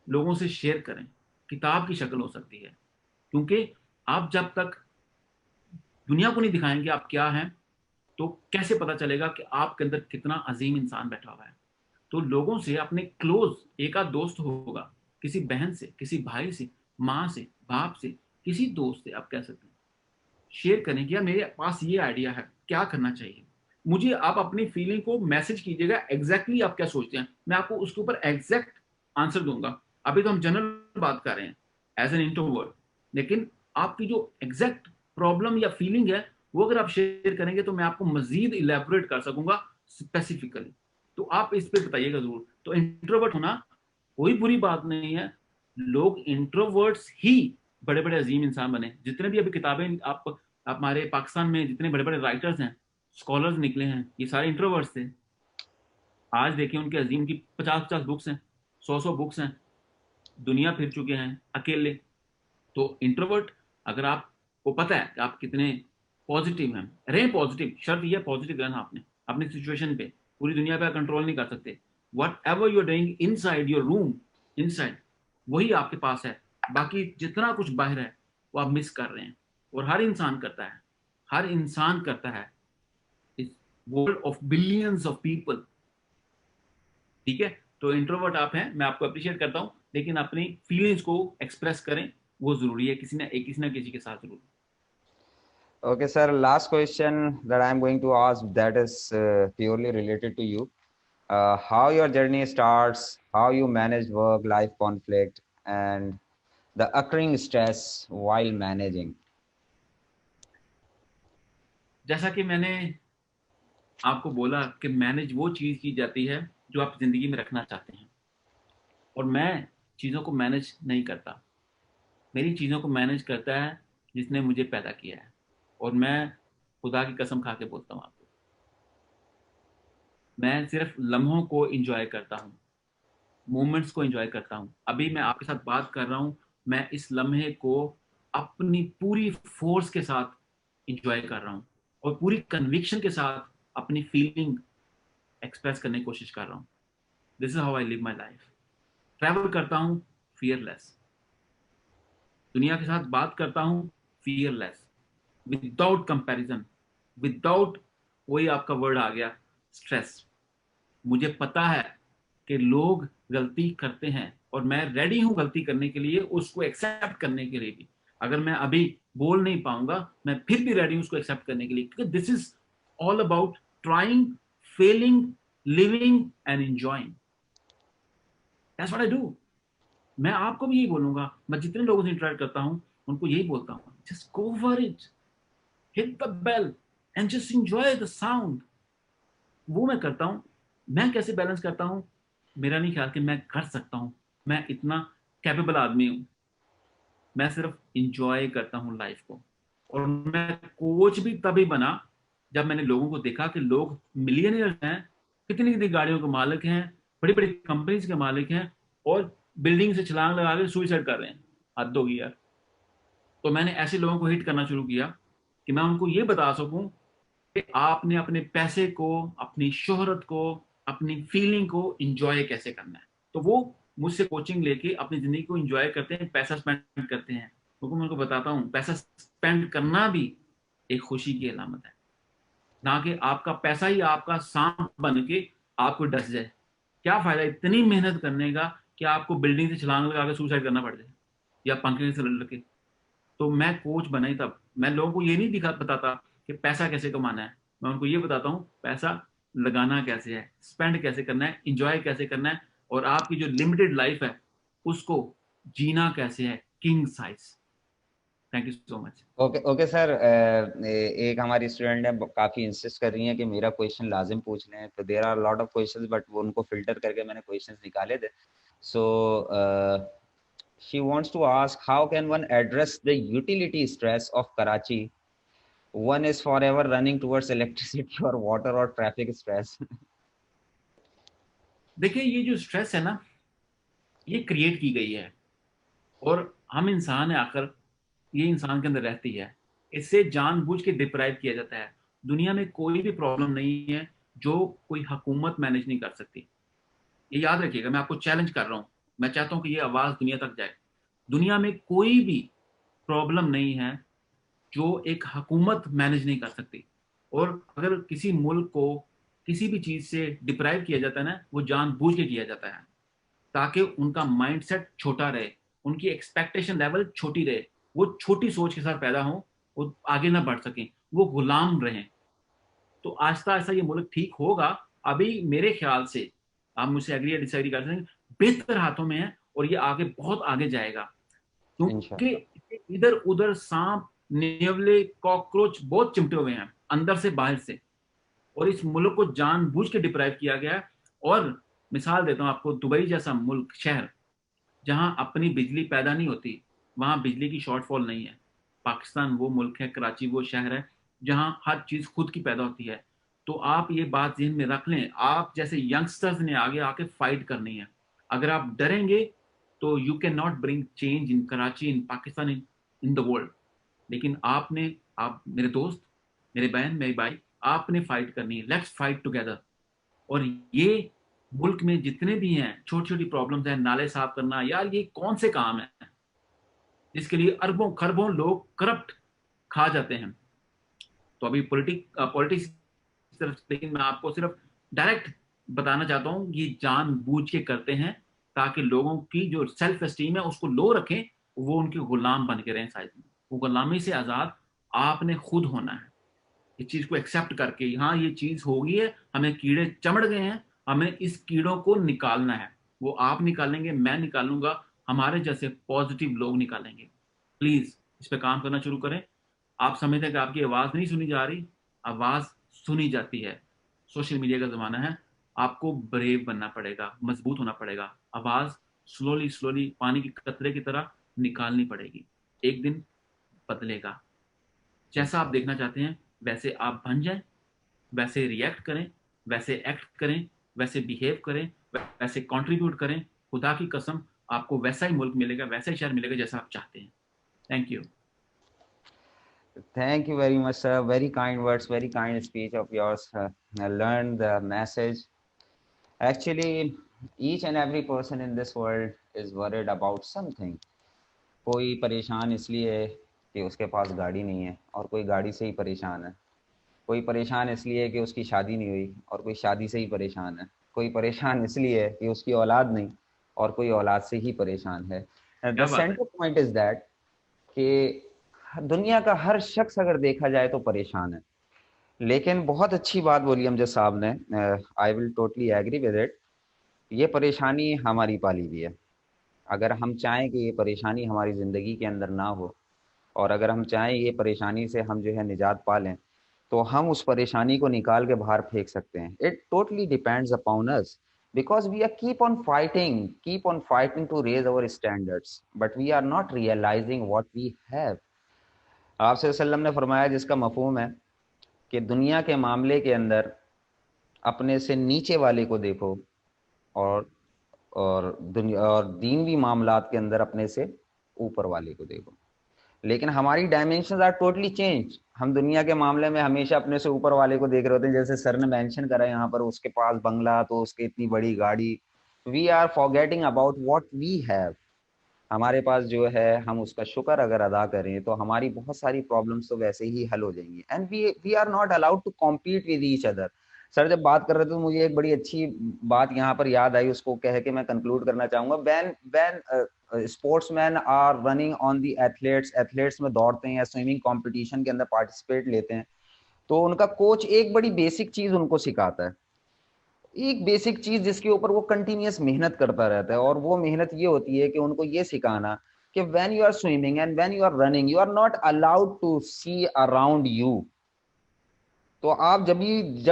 लोगों से शेयर करें, किताब की शक्ल हो सकती है, क्योंकि आप जब तक दुनिया को नहीं दिखाएंगे आप क्या हैं, तो कैसे पता चलेगा कि आपके अंदर कितना अजीम इंसान बैठा हुआ है। तो लोगों से, अपने क्लोज एक आध दोस्त होगा, किसी बहन से, किसी भाई से, माँ से, बाप से, किसी दोस्त से आप कह सकते हैं, शेयर करें कि यार मेरे पास ये आइडिया है, क्या करना चाहिए मुझे। आप अपनी फीलिंग को मैसेज कीजिएगा, एग्जैक्टली आप क्या सोचते हैं, मैं आपको उसके ऊपर एग्जैक्ट आंसर दूंगा। अभी तो हम जनरल बात कर रहे हैं एज एन इंट्रोवर्ट, लेकिन आपकी जो एग्जैक्ट प्रॉब्लम या फीलिंग है वो अगर आप शेयर करेंगे तो मैं आपको मजीद इलेबोरेट कर सकूंगा स्पेसिफिकली। तो आप इस पे बताइएगा जरूर। तो इंट्रोवर्ट होना कोई बुरी बात नहीं है, लोग इंट्रोवर्ट्स ही बड़े बड़े अजीम इंसान बने। जितने भी अभी किताबें आप हमारे पाकिस्तान में जितने बड़े बड़े राइटर्स हैं, स्कॉलर्स निकले हैं, ये सारे इंट्रोवर्ट्स थे। आज देखिए उनके अजीम की 50-50 बुक्स हैं, 100-100 बुक्स हैं, दुनिया फिर चुके हैं अकेले। तो इंट्रोवर्ट, अगर आपको पता है कि आप कितने पॉजिटिव हैं, रहें पॉजिटिव, शर्त यह पॉजिटिव रहना। आपने अपनी सिचुएशन पे, पूरी दुनिया पे कंट्रोल नहीं कर सकते। Whatever you are doing inside your room, inside, वही आपके पास है। बाकी जितना कुछ बाहर है वो आप मिस कर रहे हैं। और हर इंसान करता है, हर इंसान करता है, इस world of billions of people. ठीक है, तो इंट्रोवर्ट आप हैं, मैं आपको अप्रिशिएट करता हूं, लेकिन अपनी फीलिंग्स को एक्सप्रेस करें, वो जरूरी है, किसी ना किसी के साथ जरूर। Okay, sir. Last question that I'm going to ask, that is purely related to you. How your journey starts, how you manage work-life conflict, and the occurring stress while managing. जैसा कि मैंने आपको बोला कि मैनेज वो चीज की जाती है जो आप जिंदगी में रखना चाहते हैं, और मैं चीजों को मैनेज नहीं करता। मेरी चीजों को मैनेज करता है जिसने मुझे पैदा किया है। और मैं खुदा की कसम खा के बोलता हूँ आपको, मैं सिर्फ लम्हों को इंजॉय करता हूँ, मोमेंट्स को एंजॉय करता हूँ। अभी मैं आपके साथ बात कर रहा हूँ, मैं इस लम्हे को अपनी पूरी फोर्स के साथ एंजॉय कर रहा हूँ, और पूरी कन्विक्शन के साथ अपनी फीलिंग एक्सप्रेस करने की कोशिश कर रहा हूँ। This is how I live my life. Travel करता हूँ फियरलेस, दुनिया के साथ बात करता हूँ फियरलेस, विदाउट कंपैरिजन, विदाउट, वही आपका वर्ड आ गया, स्ट्रेस। मुझे पता है कि लोग गलती करते हैं, और मैं रेडी हूं गलती करने के लिए, उसको एक्सेप्ट करने के लिए भी। अगर मैं अभी बोल नहीं पाऊंगा, मैं फिर भी रेडी हूं उसको एक्सेप्ट करने के लिए, क्योंकि this is all about trying, failing, living and enjoying. That's what I do. मैं आपको भी यही बोलूंगा, मैं जितने लोगों से इंटरेक्ट करता हूं उनको यही बोलता हूं, just go for it, hit the bell and just enjoy the sound. वो मैं करता हूँ। मैं कैसे बैलेंस करता हूँ, मेरा नहीं ख्याल कि मैं कर सकता हूँ, मैं इतना कैपेबल आदमी हूँ। मैं सिर्फ इंजॉय करता हूँ लाइफ को। और मैं कोच भी तभी बना जब मैंने लोगों को देखा कि लोग मिलियनियर हैं, कितनी कितनी गाड़ियों के मालिक हैं, बड़ी बड़ी कंपनीज के मालिक हैं, और बिल्डिंग से छलांग लगा के सुइसाइड कर रहे हैं। हद होगी यार। तो मैंने ऐसे लोगों को हिट करना शुरू किया कि मैं उनको ये बता सकूं कि आपने अपने पैसे को, अपनी शोहरत को, अपनी फीलिंग को इंजॉय कैसे करना है। तो वो मुझसे कोचिंग लेके अपनी जिंदगी को इंजॉय करते हैं, पैसा स्पेंड करते हैं। क्योंकि मैं उनको बताता हूँ पैसा स्पेंड करना भी एक खुशी की अलामत है, ना कि आपका पैसा ही आपका सांप बन के आपको डस जाए। क्या फायदा इतनी मेहनत करने का कि आपको बिल्डिंग से छलांग लगा के सुसाइड करना पड़ जाए, या पंखे से लड़के। तो मैं कोच बना ही तब। मैं लोगों को ये नहीं दिखा बताता कि पैसा कैसे कमाना है, मैं उनको ये बताता हूँ पैसा लगाना कैसे है, स्पेंड कैसे करना है, इंजॉय कैसे करना है, और आपकी जो लिमिटेड लाइफ है उसको जीना कैसे है, king size. Thank you so much. Okay okay sir. एक हमारी स्टूडेंट है, काफी इंसिस्ट कर रही है कि मेरा क्वेश्चन लाजिम पूछ लें, तो there are lot of questions, but वो उनको फिल्टर करके मैंने क्वेश्चंस निकाले थे। सो she wants to ask, how can one address the utility stress of Karachi? One is forever running towards electricity or water or traffic stress. देखिए ये जो stress है ना, ये क्रिएट की गई है, और हम इंसान है आकर, ये इंसान के अंदर रहती है। इससे जानबूझ के डिप्राइव किया जाता है। दुनिया में कोई भी प्रॉब्लम नहीं है जो कोई हुकूमत मैनेज नहीं कर सकती। ये याद रखिएगा, मैं आपको चैलेंज कर रहा हूँ। मैं चाहता हूँ कि ये आवाज़ दुनिया तक जाए। दुनिया में कोई भी प्रॉब्लम नहीं है जो एक हुकूमत मैनेज नहीं कर सकती। और अगर किसी मुल्क को किसी भी चीज़ से डिप्राइव किया जाता है ना, वो जानबूझ के किया जाता है, ताकि उनका माइंडसेट छोटा रहे, उनकी एक्सपेक्टेशन लेवल छोटी रहे, वो छोटी सोच के साथ पैदा हो, वो आगे ना बढ़ सकें, वो गुलाम रहें। तो आहिस्ता आहिस्ता ये मुल्क ठीक होगा। अभी मेरे ख्याल से, आप मुझसे एग्री या डिसएग्री कर सकते हैं, बेहतर हाथों में है और ये आगे बहुत आगे जाएगा। क्योंकि इंशाल्लाह। इधर उधर सांप, नेवले, कॉकरोच बहुत चिमटे हुए हैं अंदर से बाहर से, और इस मुल्क को जानबूझ के डिप्राइव किया गया है। और मिसाल देता हूँ आपको, दुबई जैसा मुल्क, शहर, जहां अपनी बिजली पैदा नहीं होती, वहां बिजली की शॉर्टफॉल नहीं है। पाकिस्तान वो मुल्क है, कराची वो शहर है जहां हर चीज खुद की पैदा होती है। तो आप ये बात ज़हन में रख लें, आप जैसे यंगस्टर्स ने आगे आके फाइट करनी है। अगर आप डरेंगे तो you can not bring change in Karachi, in Pakistan, in the world. लेकिन आपने, आप मेरे दोस्त, मेरे बहन, मेरी भाई, आपने फाइट करनी है। Let's fight together. और ये मुल्क में जितने भी हैं छोटी छोटी प्रॉब्लम्स हैं, नाले साफ करना, यार ये कौन से काम है जिसके लिए अरबों खरबों लोग करप्ट खा जाते हैं। तो अभी पॉलिटिक्स तरफ, लेकिन मैं आपको सिर्फ डायरेक्ट बताना चाहता हूँ, ये जानबूझ के करते हैं ताकि लोगों की जो सेल्फ एस्टीम है उसको लो रखें, वो उनके गुलाम बन के रहें साइड में। वो गुलामी से आजाद आपने खुद होना है। इस चीज को एक्सेप्ट करके, हाँ ये चीज हो गई है, हमें कीड़े चमड़ गए हैं, हमें इस कीड़ों को निकालना है। वो आप निकालेंगे, मैं निकालूंगा, हमारे जैसे पॉजिटिव लोग निकालेंगे। प्लीज इस पे काम करना शुरू करें। आप समझते हैं कि आपकी आवाज नहीं सुनी जा रही, आवाज सुनी जाती है। सोशल मीडिया का जमाना है, आपको ब्रेव बनना पड़ेगा, मजबूत होना पड़ेगा। आवाज स्लोली स्लोली पानी की कतरे की तरह निकालनी पड़ेगी। एक दिन बदलेगा। जैसा आप इंशाल्लाह। देखना चाहते हैं वैसे आप बन जाएं, वैसे रिएक्ट करें, वैसे एक्ट करें, वैसे बिहेव करें, वैसे कंट्रीब्यूट करें। खुदा की कसम, आपको वैसा ही मुल्क मिलेगा, वैसा ही शहर मिलेगा जैसा आप चाहते हैं। Thank you. Thank you very much, sir. Very kind words, very kind speech of yours. I learned the message. Actually, each and every person in this world is worried about something. कोई परेशान इसलिए है कि उसके पास गाड़ी नहीं है और कोई गाड़ी से ही परेशान है। कोई परेशान इसलिए है कि उसकी शादी नहीं हुई और कोई शादी से ही परेशान है। कोई परेशान इसलिए है कि उसकी औलाद नहीं और कोई औलाद से ही परेशान है। द क्या बात है। सेंटर पॉइंट इज दैट कि दुनिया का हर शख्स अगर देखा जाए तो परेशान है। लेकिन बहुत अच्छी बात बोली अमजद साहब ने, I will totally agree with it. ये परेशानी हमारी पाली हुई है। अगर हम चाहें कि ये परेशानी हमारी ज़िंदगी के अंदर ना हो और अगर हम चाहें ये परेशानी से हम जो है निजात पा लें, तो हम उस परेशानी को निकाल के बाहर फेंक सकते हैं। It totally depends upon us because we are keep on fighting to raise our standards but we are not realising what we have. आप सल्लल्लाहु अलैहि वसल्लम ने फरमाया, जिसका मफहूम है कि दुनिया के मामले के अंदर अपने से नीचे वाले को देखो और दुनिया और दीनवी मामलात के अंदर अपने से ऊपर वाले को देखो। लेकिन हमारी डायमेंशंस आर टोटली चेंज। हम दुनिया के मामले में हमेशा अपने से ऊपर वाले को देख रहे होते हैं। जैसे सर ने मेंशन करा यहाँ पर, उसके पास बंगला तो उसके इतनी बड़ी गाड़ी। We are forgetting about what we have. हमारे पास जो है हम उसका शुक्र अगर अदा करें तो हमारी बहुत सारी प्रॉब्लम्स तो वैसे ही हल हो जाएंगी। And we are not allowed to compete with each other. Sir जब बात कर रहे थे तो मुझे एक बड़ी अच्छी बात यहाँ पर याद आई, उसको कह के मैं कंक्लूड करना चाहूंगा। When sportsman are running on the athletes, athletes में दौड़ते हैं या स्विमिंग कंपटीशन के अंदर पार्टिसिपेट लेते हैं, तो उनका कोच एक बड़ी बेसिक चीज उनको सिखाता है। एक बेसिक चीज जिसके ऊपर वो कंटिन्यूअस मेहनत करता रहता है, और वो मेहनत ये होती है कि उनको ये सिखाना कि when you are swimming and when you are running you are not allowed to see around you. तो आप जब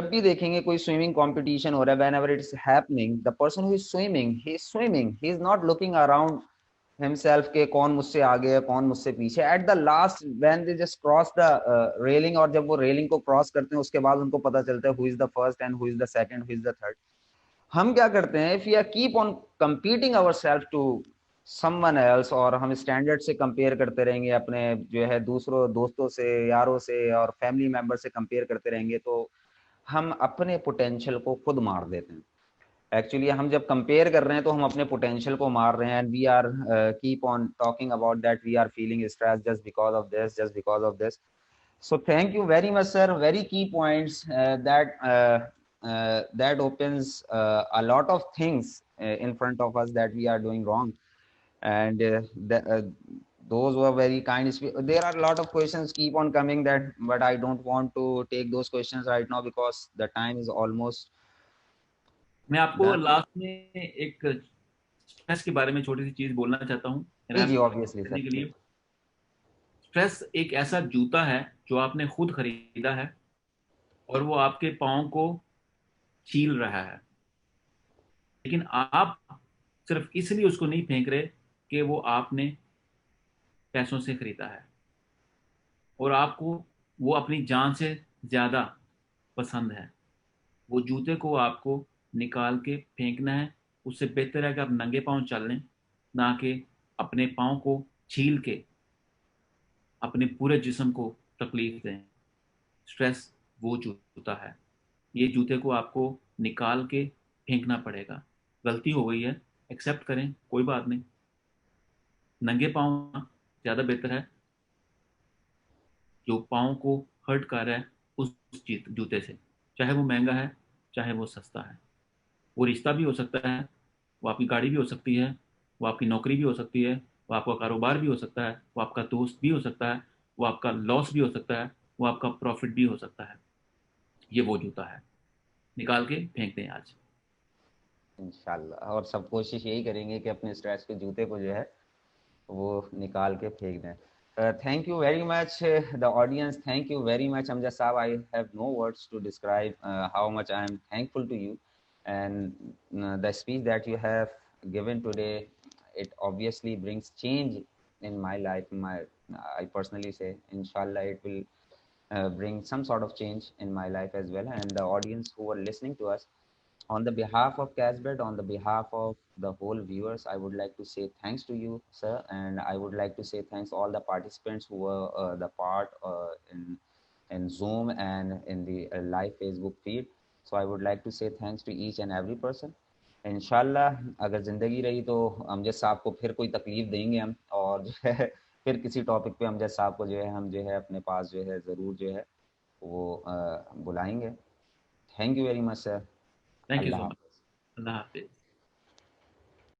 भी देखेंगे कोई स्विमिंग कंपटीशन हो रहा है, when ever its happening, the person who is swimming he is not looking around himself के कौन मुझसे आगे है कौन मुझसे पीछे। At the last when they just cross the railing, और जब वो रेलिंग को क्रॉस करते हैं उसके बाद उनको पता चलता है who is the first and who is the second, who is the third. हम क्या करते हैं, if we are keep on competing our self to someone else, और हम स्टैंडर्ड से कंपेयर करते रहेंगे अपने जो है दूसरों दोस्तों से, यारों से और फैमिली मेंबर से कंपेयर करते रहेंगे, तो हम अपने पोटेंशियल को खुद मार देते हैं। एक्चुअली हम जब कंपेयर कर रहे हैं तो हम अपने पोटेंशियल को मार रहे हैं, and we are keep on talking about that we are feeling stress just because of this, just because of this. So thank you very much, sir. Very key points that opens a lot of things in front of us that we are doing wrong, and those were very kind. There are a lot of questions keep on coming that, but I don't want to take those questions right now because the time is almost मैं आपको done. Last में एक stress के बारे में छोटी सी चीज बोलना चाहता हूँ जी जी, रैप obviously करने sir. के लिए। स्ट्रेस एक ऐसा जूता है जो आपने खुद खरीदा है और वो आपके पाँव को छील रहा है, लेकिन आप सिर्फ इसलिए उसको नहीं फेंक रहे कि वो आपने पैसों से खरीदा है और आपको वो अपनी जान से ज्यादा पसंद है। वो जूते को आपको निकाल के फेंकना है। उससे बेहतर है कि आप नंगे पाँव चल लें, ना कि अपने पाँव को छील के अपने पूरे जिस्म को तकलीफ दें। स्ट्रेस वो जूता है, ये जूते को आपको निकाल के फेंकना पड़ेगा। गलती हो गई है, एक्सेप्ट करें, कोई बात नहीं। नंगे पाँव ज़्यादा बेहतर है। जो पाँव को हर्ट कर रहा है उस जूते से, चाहे वो महंगा है चाहे वो सस्ता है। वो रिश्ता भी हो सकता है, वो आपकी गाड़ी भी हो सकती है, वो आपकी नौकरी भी हो सकती है, वो आपका कारोबार भी हो सकता है, वो आपका दोस्त भी हो सकता है, वो आपका लॉस भी हो सकता है, वो आपका प्रॉफिट भी हो सकता है। ये वो जूता है, निकाल के फेंक दें आज। इंशाल्लाह, और सब कोशिश यही करेंगे कि अपने स्ट्रेस के जूते को जो है वो निकाल के फेंक दें। Thank you very much the audience, thank you very much Amjad साहब। I have no words to describe how much I am thankful to you, and the speech that you have given today, it obviously brings change in my life. I personally say inshallah it will bring some sort of change in my life as well, and the audience who are listening to us. On the behalf of Casbet, on the behalf of the whole viewers, I would like to say thanks to you, sir, and I would like to say thanks to all the participants who were the part in Zoom and in the live Facebook feed. So I would like to say thanks to each and every person. इंशाल्लाह अगर ज़िंदगी रही तो अमजद साहब को फिर कोई तकलीफ़ देंगे हम, और जो है फिर किसी टॉपिक पे अमजद साहब को जो है हम जो है अपने पास जो है ज़रूर जो है वो बुलाएंगे। Thank you very much sir. Thank you Allah so much. हाफ़िज़। अल्लाह हाफिज।